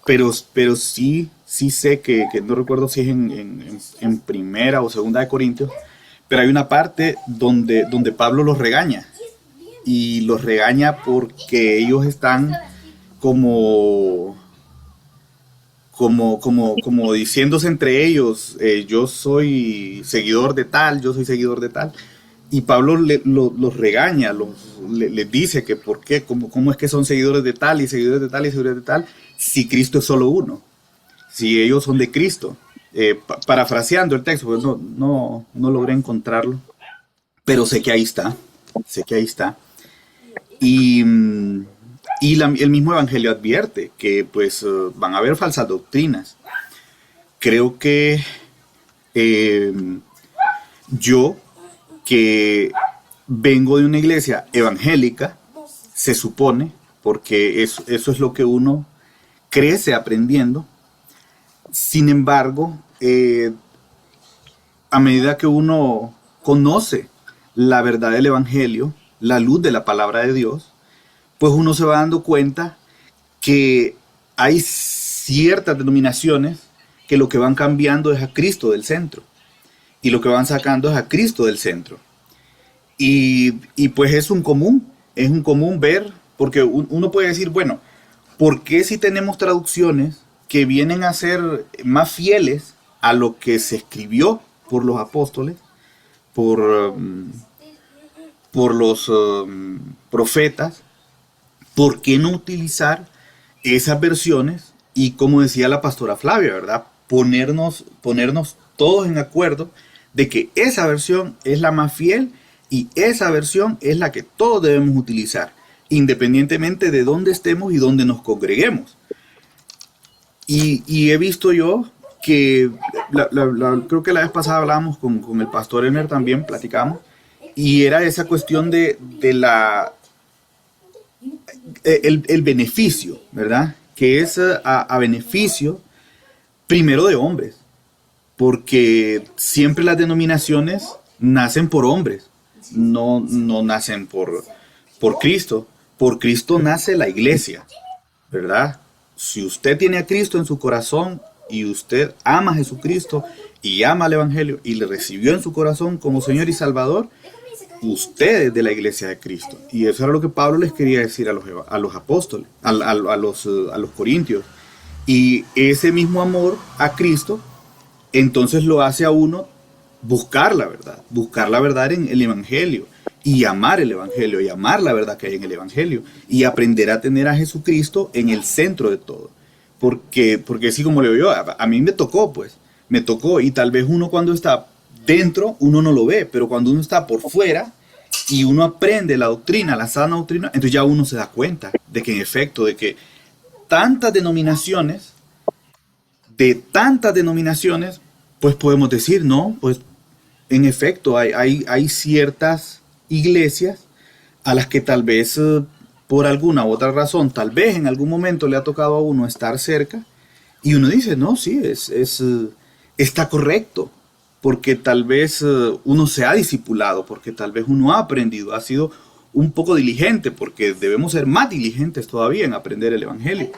pero sí sé que no recuerdo si es en primera o segunda de Corintios, pero hay una parte donde Pablo los regaña. Y los regaña porque ellos están como diciéndose entre ellos, yo soy seguidor de tal, yo soy seguidor de tal. Y Pablo los regaña, les dice que por qué, cómo es que son seguidores de tal y seguidores de tal y seguidores de tal, si Cristo es solo uno, si ellos son de Cristo. Parafraseando el texto, pues no logré encontrarlo, pero sé que ahí está. Y el mismo Evangelio advierte que pues van a haber falsas doctrinas. Creo que yo, que vengo de una iglesia evangélica, se supone, porque eso es lo que uno crece aprendiendo. Sin embargo, a medida que uno conoce la verdad del Evangelio, la luz de la palabra de Dios, pues uno se va dando cuenta que hay ciertas denominaciones que lo que van cambiando es a Cristo del centro y lo que van sacando es a Cristo del centro. Y pues es un común ver, porque uno puede decir, bueno, ¿por qué si tenemos traducciones que vienen a ser más fieles a lo que se escribió por los apóstoles, por los profetas, ¿por qué no utilizar esas versiones? Y como decía la pastora Flavia, ¿verdad? Ponernos todos en acuerdo de que esa versión es la más fiel y esa versión es la que todos debemos utilizar, independientemente de dónde estemos y dónde nos congreguemos. Y he visto yo que, creo que la vez pasada hablábamos con el pastor Ener también, platicamos, y era esa cuestión de el beneficio, ¿verdad? Que es a beneficio primero de hombres, porque siempre las denominaciones nacen por hombres, no nacen por Cristo. Por Cristo nace la iglesia, ¿verdad? Si usted tiene a Cristo en su corazón y usted ama a Jesucristo y ama al Evangelio y le recibió en su corazón como Señor y Salvador, usted es de la iglesia de Cristo. Y eso era lo que Pablo les quería decir a los apóstoles, a los corintios. Y ese mismo amor a Cristo, entonces lo hace a uno buscar la verdad en el Evangelio, y amar el Evangelio, y amar la verdad que hay en el Evangelio, y aprender a tener a Jesucristo en el centro de todo. Porque así como le digo yo, a mí me tocó, y tal vez uno cuando está dentro, uno no lo ve, pero cuando uno está por fuera, y uno aprende la doctrina, la sana doctrina, entonces ya uno se da cuenta de que en efecto, de que tantas denominaciones, pues podemos decir, no, pues en efecto hay ciertas iglesias a las que tal vez por alguna u otra razón, tal vez en algún momento le ha tocado a uno estar cerca y uno dice, no, sí, está correcto, porque tal vez uno se ha discipulado, porque tal vez uno ha aprendido, ha sido un poco diligente, porque debemos ser más diligentes todavía en aprender el Evangelio.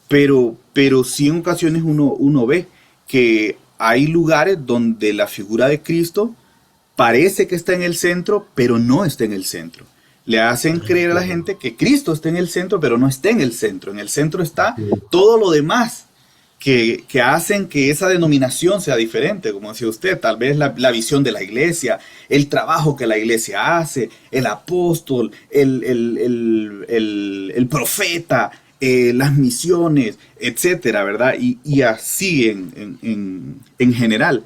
Pero sí en ocasiones uno ve que hay lugares donde la figura de Cristo parece que está en el centro, pero no está en el centro. Le hacen creer a la gente que Cristo está en el centro, pero no está en el centro. En el centro está todo lo demás que hacen que esa denominación sea diferente, como decía usted, tal vez la visión de la iglesia, el trabajo que la iglesia hace, el apóstol, el profeta, las misiones, etcétera, ¿verdad? Y así en general.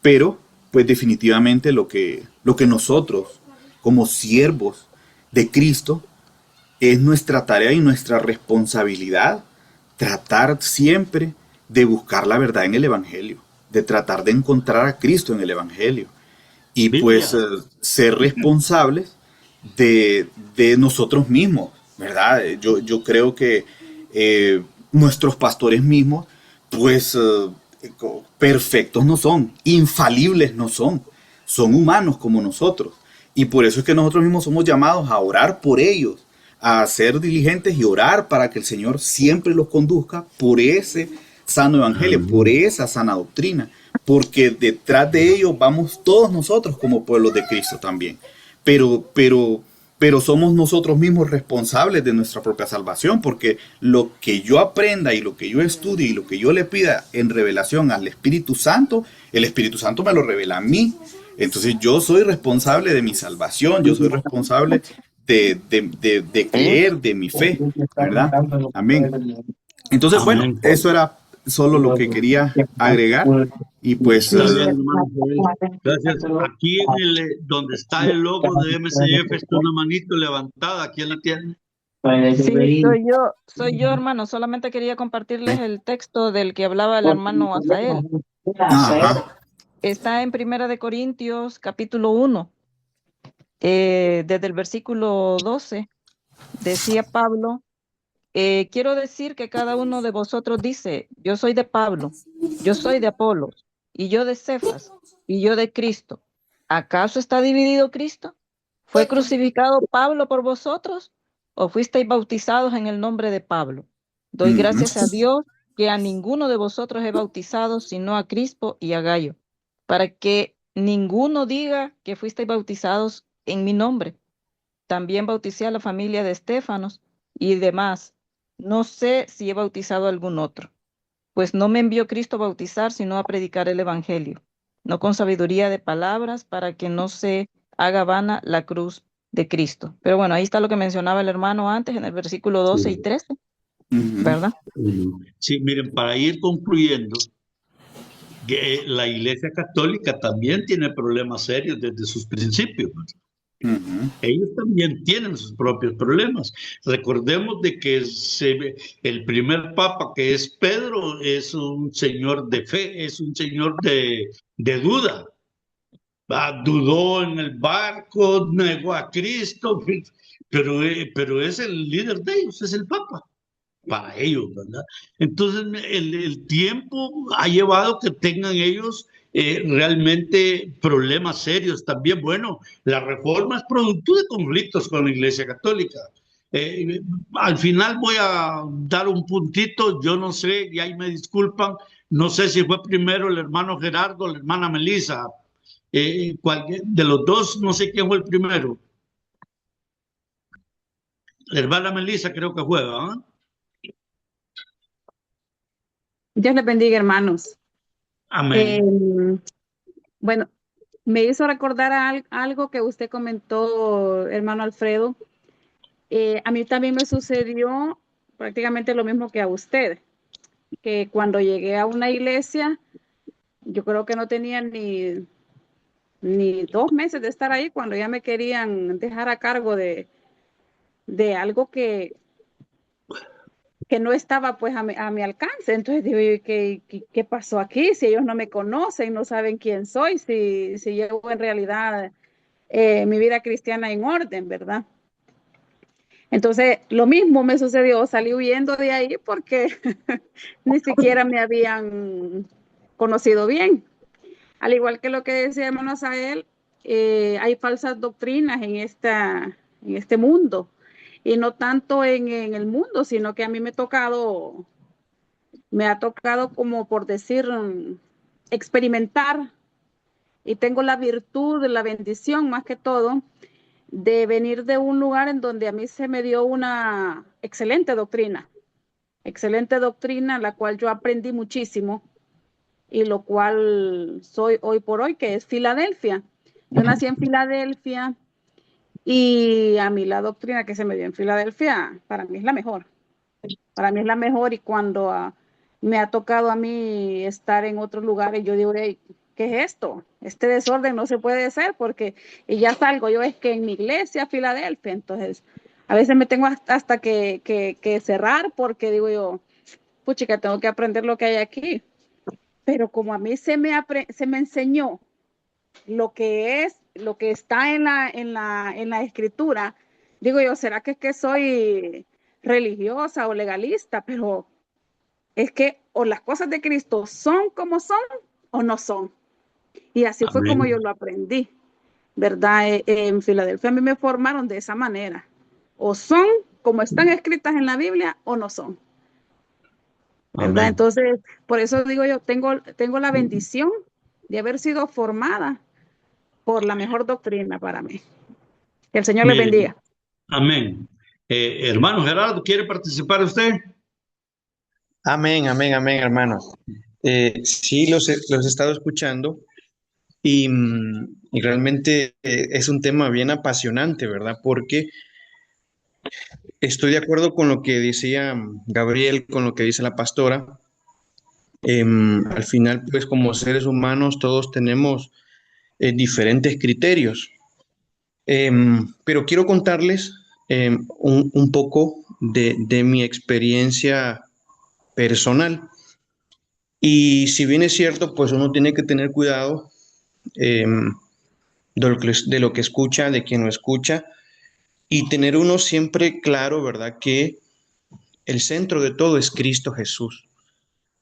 Pero, pues definitivamente lo que nosotros, como siervos de Cristo, es nuestra tarea y nuestra responsabilidad tratar siempre de buscar la verdad en el Evangelio, de tratar de encontrar a Cristo en el Evangelio y pues ser responsables de nosotros mismos, ¿verdad? Yo creo que nuestros pastores mismos, pues perfectos no son, infalibles no son humanos como nosotros. Y por eso es que nosotros mismos somos llamados a orar por ellos, a ser diligentes y orar para que el Señor siempre los conduzca por ese sano evangelio, por esa sana doctrina, porque detrás de ellos vamos todos nosotros como pueblos de Cristo también. Pero somos nosotros mismos responsables de nuestra propia salvación, porque lo que yo aprenda y lo que yo estudie y lo que yo le pida en revelación al Espíritu Santo, el Espíritu Santo me lo revela a mí. Entonces yo soy responsable de mi salvación, yo soy responsable de creer, de mi fe, ¿verdad? Amén. Entonces, bueno, Amén. eso era solo lo que quería agregar. Y pues, Está bien, hermano Joel. Gracias. Aquí donde está el logo de MCF está una manito levantada. ¿Quién la tiene? Sí, soy yo, hermano. Solamente quería compartirles el texto del que hablaba el hermano Asael. ajá. Está en Primera de Corintios, capítulo 1, desde el versículo 12. Decía Pablo, quiero decir que cada uno de vosotros dice, yo soy de Pablo, yo soy de Apolos, y yo de Cefas, y yo de Cristo. ¿Acaso está dividido Cristo? ¿Fue crucificado Pablo por vosotros? ¿O fuisteis bautizados en el nombre de Pablo? Doy gracias a Dios que a ninguno de vosotros he bautizado, sino a Crispo y a Gayo, para que ninguno diga que fuisteis bautizados en mi nombre. También bauticé a la familia de Estéfanos y demás. No sé si he bautizado a algún otro, pues no me envió Cristo a bautizar, sino a predicar el Evangelio, no con sabiduría de palabras, para que no se haga vana la cruz de Cristo. Pero bueno, ahí está lo que mencionaba el hermano antes en el versículo 12 y 13, ¿verdad? Sí, miren, para ir concluyendo, que la Iglesia Católica también tiene problemas serios desde sus principios. Ellos también tienen sus propios problemas. Recordemos de que el primer papa, que es Pedro, es un señor de fe, es un señor de duda. Dudó en el barco, negó a Cristo, pero es el líder de ellos, es el papa para ellos, ¿verdad? Entonces, el tiempo ha llevado que tengan ellos realmente problemas serios también. Bueno, la reforma es producto de conflictos con la Iglesia Católica. Al final voy a dar un puntito, yo no sé, y ahí me disculpan, no sé si fue primero el hermano Gerardo o la hermana Melissa. De los dos, no sé quién fue el primero. La hermana Melissa creo que fue, ¿verdad? Dios les bendiga, hermanos. Amén. Bueno, me hizo recordar algo que usted comentó, hermano Alfredo. A mí también me sucedió prácticamente lo mismo que a usted, que cuando llegué a una iglesia, yo creo que no tenía ni ni 2 meses de estar ahí cuando ya me querían dejar a cargo de algo que no estaba pues a mi alcance. Entonces digo, yo, ¿qué pasó aquí? Si ellos no me conocen, no saben quién soy, si llevo en realidad mi vida cristiana en orden, ¿verdad? Entonces, lo mismo me sucedió, salí huyendo de ahí porque ni siquiera me habían conocido bien. Al igual que lo que decía hermano Asael, hay falsas doctrinas en este mundo. Y no tanto en el mundo, sino que a mí me ha tocado como por decir, experimentar. Y tengo la virtud, la bendición más que todo, de venir de un lugar en donde a mí se me dio una excelente doctrina, la cual yo aprendí muchísimo y lo cual soy hoy por hoy, que es Filadelfia. Yo nací en Filadelfia y a mí la doctrina que se me dio en Filadelfia, para mí es la mejor. Para mí es la mejor y cuando me ha tocado a mí estar en otros lugares, yo digo, hey, ¿qué es esto? Este desorden no se puede hacer porque y ya salgo yo, es que en mi iglesia, Filadelfia, entonces a veces me tengo hasta que cerrar porque digo yo, puchica, tengo que aprender lo que hay aquí. Pero como a mí se me enseñó lo que está en la escritura, digo yo, ¿será que es que soy religiosa o legalista? Pero es que o las cosas de Cristo son como son o no son. Y así fue como yo Amén. lo aprendí, ¿verdad? En Filadelfia a mí me formaron de esa manera. O son como están escritas en la Biblia o no son, ¿verdad? Amén. Entonces, por eso digo yo, tengo la bendición de haber sido formada por la mejor doctrina para mí. Que el Señor les Mire, bendiga. amén. Hermano Gerardo, ¿quiere participar usted? Amén, amén, amén, hermano. Sí, los he estado escuchando y realmente es un tema bien apasionante, ¿verdad? Porque estoy de acuerdo con lo que decía Gabriel, con lo que dice la pastora. Al final, pues como seres humanos, todos tenemos diferentes criterios. Pero quiero contarles un poco de mi experiencia personal. Y si bien es cierto, pues uno tiene que tener cuidado eh, de lo que escucha, de quien lo escucha, y tener uno siempre claro, ¿verdad? Que el centro de todo es Cristo Jesús,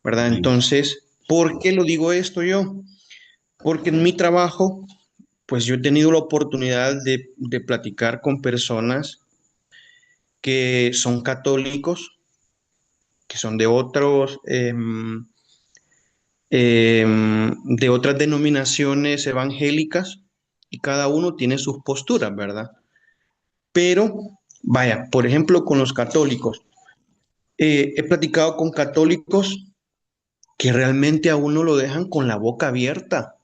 ¿verdad? Amén. Entonces, ¿por qué lo digo esto yo? Porque en mi trabajo, pues yo he tenido la oportunidad de platicar con personas que son católicos, que son de otras denominaciones evangélicas, y cada uno tiene sus posturas, ¿verdad? Pero, vaya, por ejemplo, con los católicos, he platicado con católicos que realmente a uno lo dejan con la boca abierta,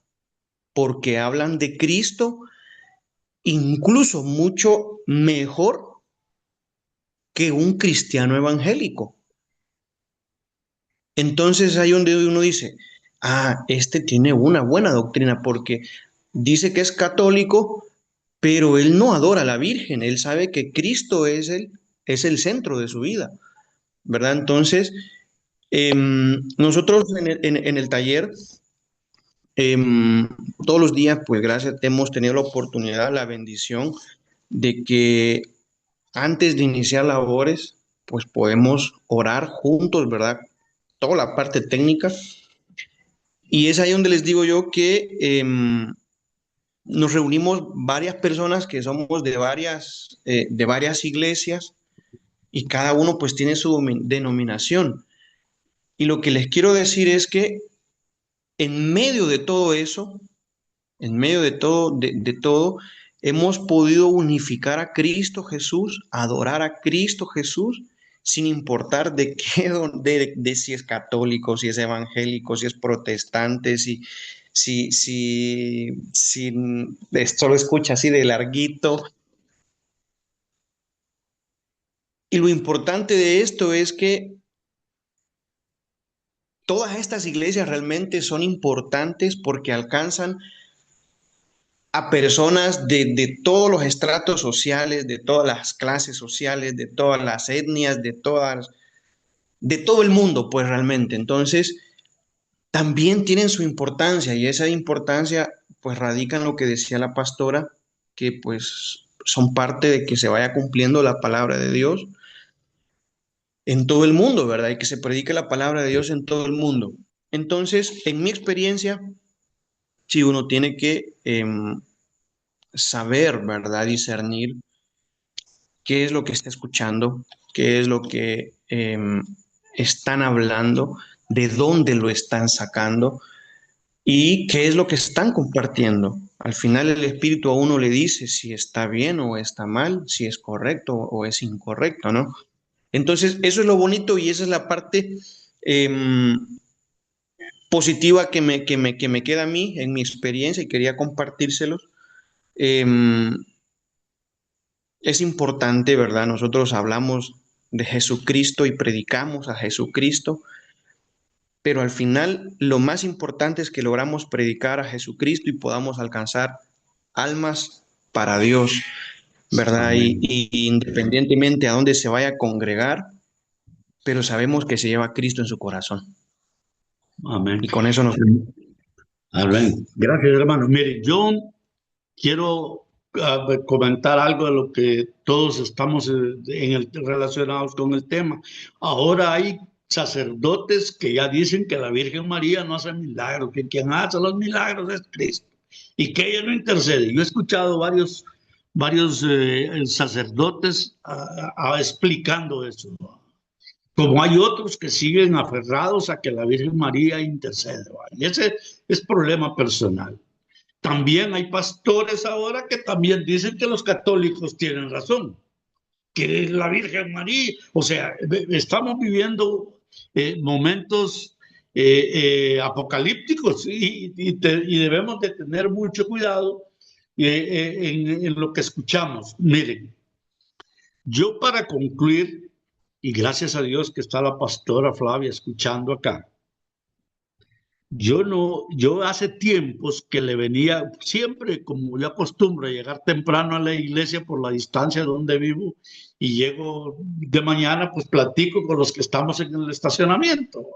porque hablan de Cristo incluso mucho mejor que un cristiano evangélico. Entonces ahí donde uno dice, este tiene una buena doctrina porque dice que es católico, pero él no adora a la Virgen, él sabe que Cristo es el centro de su vida, ¿verdad? Entonces, nosotros en el taller, todos los días, pues gracias, hemos tenido la oportunidad, la bendición de que antes de iniciar labores, pues podemos orar juntos, ¿verdad? Toda la parte técnica. Y es ahí donde les digo yo que nos reunimos varias personas que somos de varias iglesias y cada uno pues tiene su denominación. Y lo que les quiero decir es que en medio de todo eso, en medio de todo, hemos podido unificar a Cristo Jesús, adorar a Cristo Jesús, sin importar de qué, de si es católico, si es evangélico, si es protestante, si solo escucha así de larguito. Y lo importante de esto es que todas estas iglesias realmente son importantes porque alcanzan a personas de todos los estratos sociales, de todas las clases sociales, de todas las etnias, de todo el mundo, pues realmente. Entonces, también tienen su importancia y esa importancia pues radica en lo que decía la pastora, que pues son parte de que se vaya cumpliendo la palabra de Dios en todo el mundo, ¿verdad? Y que se predique la palabra de Dios en todo el mundo. Entonces, en mi experiencia, sí, uno tiene que saber, ¿verdad? Discernir qué es lo que está escuchando, qué es lo que están hablando, de dónde lo están sacando y qué es lo que están compartiendo. Al final el Espíritu a uno le dice si está bien o está mal, si es correcto o es incorrecto, ¿no? Entonces, eso es lo bonito y esa es la parte positiva que me queda a mí en mi experiencia y quería compartírselos. Em, es importante, ¿verdad? Nosotros hablamos de Jesucristo y predicamos a Jesucristo, pero al final lo más importante es que logramos predicar a Jesucristo y podamos alcanzar almas para Dios, ¿verdad? Amén. Y independientemente a dónde se vaya a congregar, pero sabemos que se lleva a Cristo en su corazón. Amén. Y con eso nos... Amén. Gracias, hermano. Mire, yo quiero comentar algo de lo que todos estamos relacionados con el tema. Ahora hay sacerdotes que ya dicen que la Virgen María no hace milagros, que quien hace los milagros es Cristo y que ella no intercede. Yo he escuchado varios sacerdotes explicando eso, como hay otros que siguen aferrados a que la Virgen María intercede. Y ese es problema personal. También hay pastores ahora que también dicen que los católicos tienen razón, que la Virgen María, o sea, estamos viviendo momentos apocalípticos y debemos de tener mucho cuidado en lo que escuchamos. Miren, yo para concluir, y gracias a Dios que está la pastora Flavia escuchando acá, yo hace tiempos que le venía, siempre como yo acostumbro, llegar temprano a la iglesia por la distancia donde vivo y llego de mañana, pues platico con los que estamos en el estacionamiento.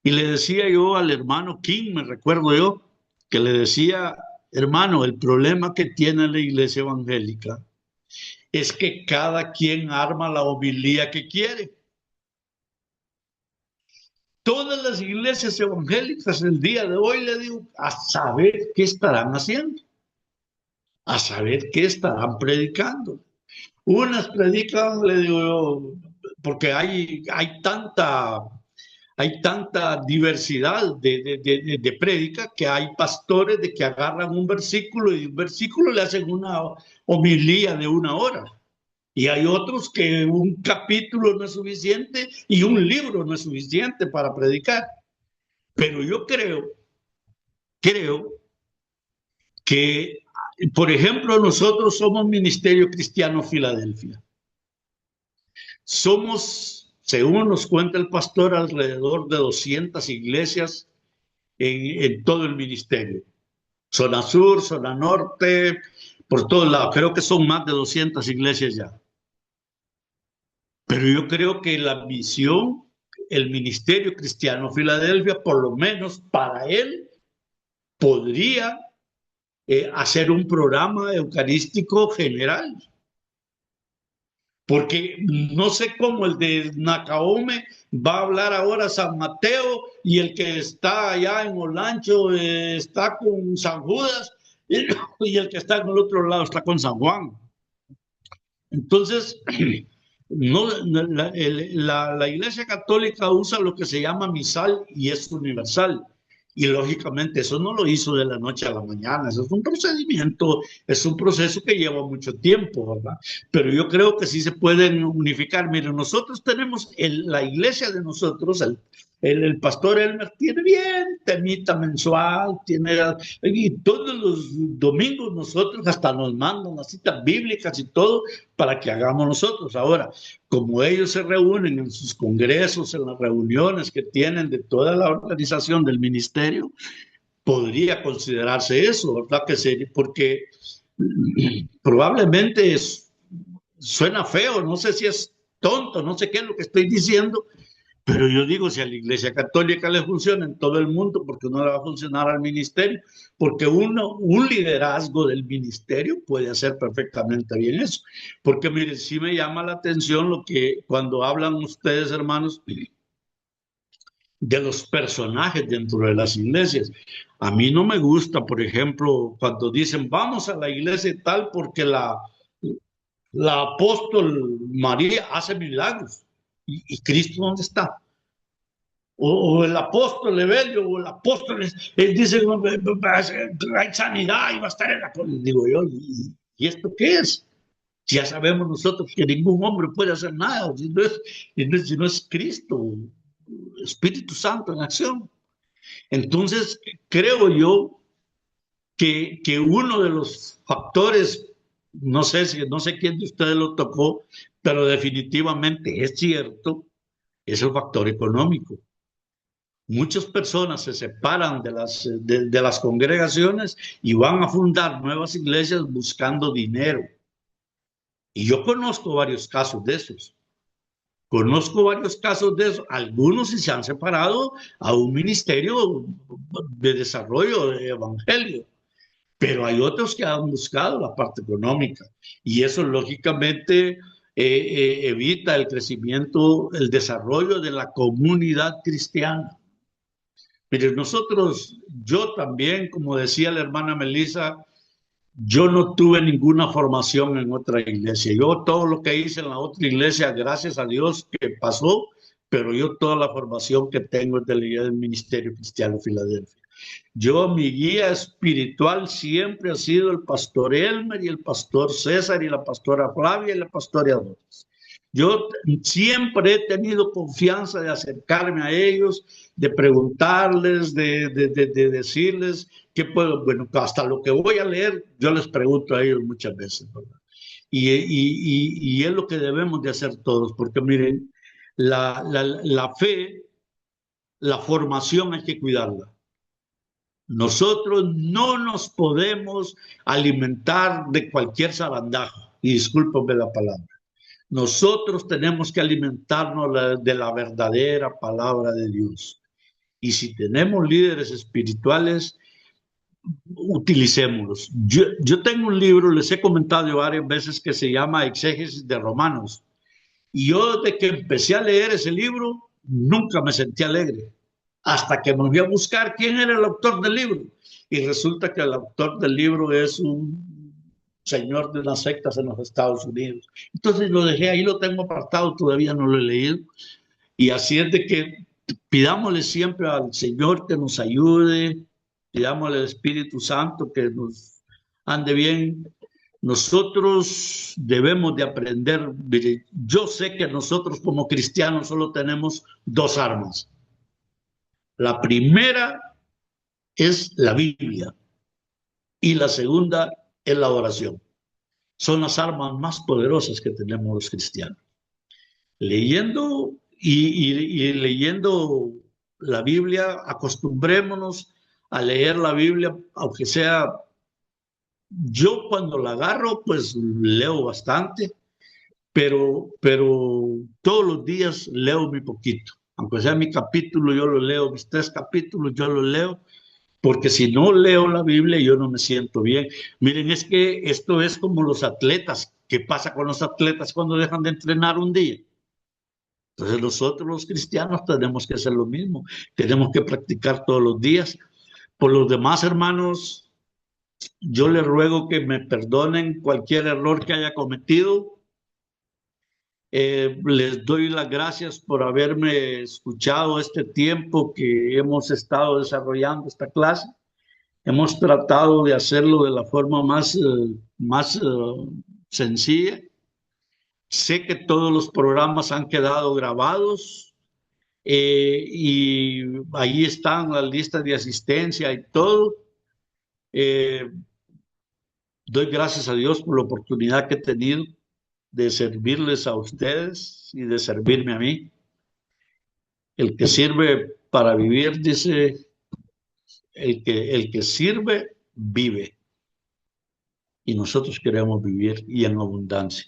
Y le decía yo al hermano King, me recuerdo yo, que le decía, hermano, el problema que tiene la iglesia evangélica es que cada quien arma la homilía que quiere. Todas las iglesias evangélicas el día de hoy, le digo, a saber qué estarán haciendo, a saber qué estarán predicando. Unas predican, le digo yo, porque hay tanta diversidad de prédica que hay pastores de que agarran un versículo y un versículo le hacen una homilía de 1 hora. Y hay otros que un capítulo no es suficiente y un libro no es suficiente para predicar. Pero yo creo que, por ejemplo, nosotros somos Ministerio Cristiano Filadelfia. Somos, según nos cuenta el pastor, alrededor de 200 iglesias en todo el ministerio. Zona sur, zona norte, por todos lados. Creo que son más de 200 iglesias ya. Pero yo creo que la misión, el Ministerio Cristiano Filadelfia, por lo menos para él, podría hacer un programa eucarístico general. Porque no sé cómo el de Nacaome va a hablar ahora San Mateo y el que está allá en Olancho está con San Judas y el que está en el otro lado está con San Juan. Entonces, la Iglesia Católica usa lo que se llama misal y es universal. Y lógicamente eso no lo hizo de la noche a la mañana, eso es un procedimiento, es un proceso que lleva mucho tiempo, ¿verdad? Pero yo creo que sí se pueden unificar. Miren, nosotros tenemos la iglesia de nosotros, el pastor Elmer tiene bien temita mensual, y todos los domingos nosotros hasta nos mandan las citas bíblicas y todo para que hagamos nosotros. Ahora, como ellos se reúnen en sus congresos, en las reuniones que tienen de toda la organización del ministerio, podría considerarse eso, ¿verdad? Que sería, porque probablemente suena feo, no sé si es tonto, no sé qué es lo que estoy diciendo, pero yo digo, si a la Iglesia Católica le funciona en todo el mundo, ¿por qué no le va a funcionar al ministerio? Porque un liderazgo del ministerio puede hacer perfectamente bien eso. Porque mire, sí me llama la atención lo que cuando hablan ustedes, hermanos, de los personajes dentro de las iglesias. A mí no me gusta, por ejemplo, cuando dicen, vamos a la iglesia tal porque la apóstol María hace milagros. ¿Y Cristo dónde está? O el apóstol Evelio, o el apóstol, él dice, hay sanidad y va a estar en la... Digo yo, ¿y esto qué es? Ya sabemos nosotros que ningún hombre puede hacer nada, si no es Cristo, Espíritu Santo en acción. Entonces, creo yo que uno de los factores, no sé quién de ustedes lo tocó, pero definitivamente es cierto, es el factor económico. Muchas personas se separan de las congregaciones y van a fundar nuevas iglesias buscando dinero. Y yo conozco varios casos de esos. Algunos se han separado a un ministerio de desarrollo de evangelio, pero hay otros que han buscado la parte económica y eso lógicamente evita el crecimiento, el desarrollo de la comunidad cristiana. Mire, yo también, como decía la hermana Melissa, yo no tuve ninguna formación en otra iglesia. Yo todo lo que hice en la otra iglesia, gracias a Dios que pasó, pero yo toda la formación que tengo es de la guía del Ministerio Cristiano de Filadelfia. Mi guía espiritual siempre ha sido el pastor Elmer y el pastor César y la pastora Flavia y la pastora Doris. Yo siempre he tenido confianza de acercarme a ellos, de preguntarles, de decirles qué puedo, bueno, hasta lo que voy a leer, yo les pregunto a ellos muchas veces, ¿verdad? Y es lo que debemos de hacer todos, porque miren, la fe, la formación hay que cuidarla. Nosotros no nos podemos alimentar de cualquier zarandajo, y discúlpenme la palabra. Nosotros tenemos que alimentarnos de la verdadera palabra de Dios. Y si tenemos líderes espirituales, utilicémoslos. Yo tengo un libro, les he comentado varias veces, que se llama Exégesis de Romanos. Y yo desde que empecé a leer ese libro, nunca me sentí alegre. Hasta que me fui a buscar quién era el autor del libro. Y resulta que el autor del libro es un señor de unas sectas en los Estados Unidos. Entonces lo dejé ahí, lo tengo apartado, todavía no lo he leído. Y así es de que pidámosle siempre al Señor que nos ayude, pidámosle al Espíritu Santo que nos ande bien. Nosotros debemos de aprender. Yo sé que nosotros como cristianos solo tenemos dos armas. La primera es la Biblia y la segunda es la oración. Son las armas más poderosas que tenemos los cristianos. Leyendo y leyendo la Biblia, acostumbrémonos a leer la Biblia, aunque sea, yo cuando la agarro, pues leo bastante, pero todos los días leo muy poquito. Aunque sea mi capítulo, yo lo leo, mis 3 capítulos, yo lo leo, porque si no leo la Biblia, yo no me siento bien. Miren, es que esto es como los atletas. ¿Qué pasa con los atletas cuando dejan de entrenar un día? Entonces nosotros los cristianos tenemos que hacer lo mismo. Tenemos que practicar todos los días. Por los demás hermanos, yo les ruego que me perdonen cualquier error que haya cometido. Les doy las gracias por haberme escuchado este tiempo que hemos estado desarrollando esta clase. Hemos tratado de hacerlo de la forma más sencilla. Sé que todos los programas han quedado grabados y ahí están las listas de asistencia y todo. Doy gracias a Dios por la oportunidad que he tenido de servirles a ustedes y de servirme a mí. El que sirve para vivir, dice el que sirve, vive. Y nosotros queremos vivir y en abundancia.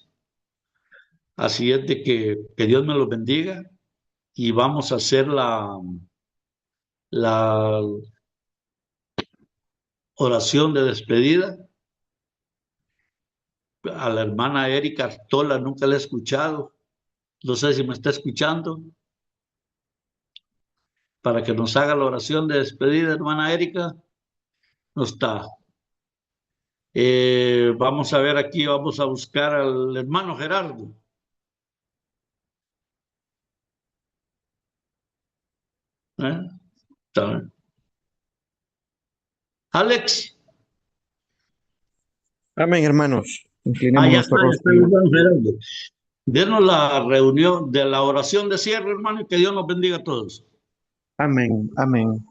Así es de que Dios me los bendiga y vamos a hacer la oración de despedida. A la hermana Erika Artola nunca la he escuchado. No sé si me está escuchando. Para que nos haga la oración de despedida, hermana Erika. No está. Vamos a ver aquí, vamos a buscar al hermano Gerardo. Está bien. Alex. Amén, hermanos. Inclinemos Ya nuestro está, rostro. el hermano Gerardo. Denos la reunión de la oración de cierre, hermano, y que Dios nos bendiga a todos. Amén, amén.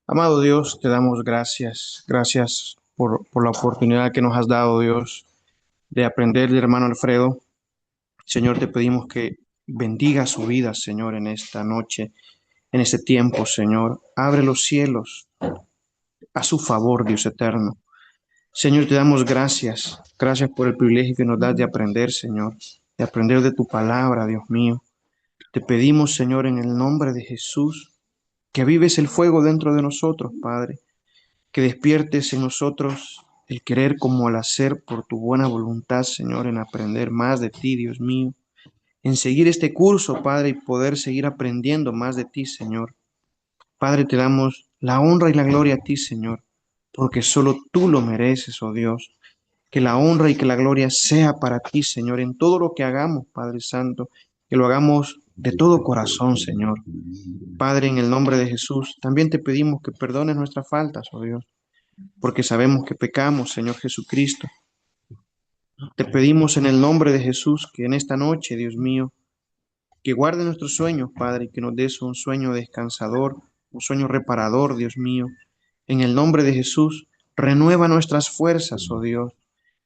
Amado Dios, te damos gracias. Gracias por la oportunidad que nos has dado, Dios, de aprender del hermano Alfredo. Señor, te pedimos que bendiga su vida, Señor, en esta noche, en este tiempo, Señor. Abre los cielos a su favor, Dios eterno. Señor, te damos gracias. Gracias por el privilegio que nos das de aprender, Señor, de aprender de tu palabra, Dios mío. Te pedimos, Señor, en el nombre de Jesús, que avives el fuego dentro de nosotros, Padre, que despiertes en nosotros el querer como el hacer por tu buena voluntad, Señor, en aprender más de ti, Dios mío, en seguir este curso, Padre, y poder seguir aprendiendo más de ti, Señor. Padre, te damos la honra y la gloria a ti, Señor, porque solo tú lo mereces, oh Dios. Que la honra y que la gloria sea para ti, Señor, en todo lo que hagamos, Padre Santo, que lo hagamos de todo corazón, Señor. Padre, en el nombre de Jesús, también te pedimos que perdones nuestras faltas, oh Dios, porque sabemos que pecamos, Señor Jesucristo. Te pedimos en el nombre de Jesús que en esta noche, Dios mío, que guarde nuestros sueños, Padre, y que nos des un sueño descansador, un sueño reparador, Dios mío. En el nombre de Jesús, renueva nuestras fuerzas, oh Dios.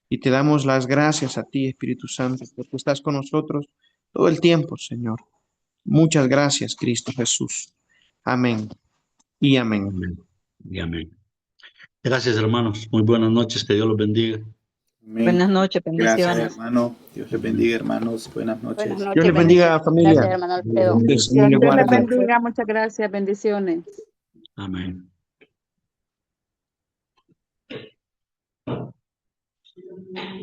Y te damos las gracias a ti, Espíritu Santo, porque estás con nosotros todo el tiempo, Señor. Muchas gracias, Cristo Jesús. Amén y amén. Amén. Y amén. Gracias, hermanos. Muy buenas noches. Que Dios los bendiga. Amén. Buenas noches, Gracias, bendiciones. hermano. Dios les bendiga, hermanos. Buenas noches. Buenas noches, Dios les bendiga, bendiciones. familia. Gracias, hermano Alfredo. Que el Señor les Dios les guarde. bendiga, muchas gracias, bendiciones. Amén.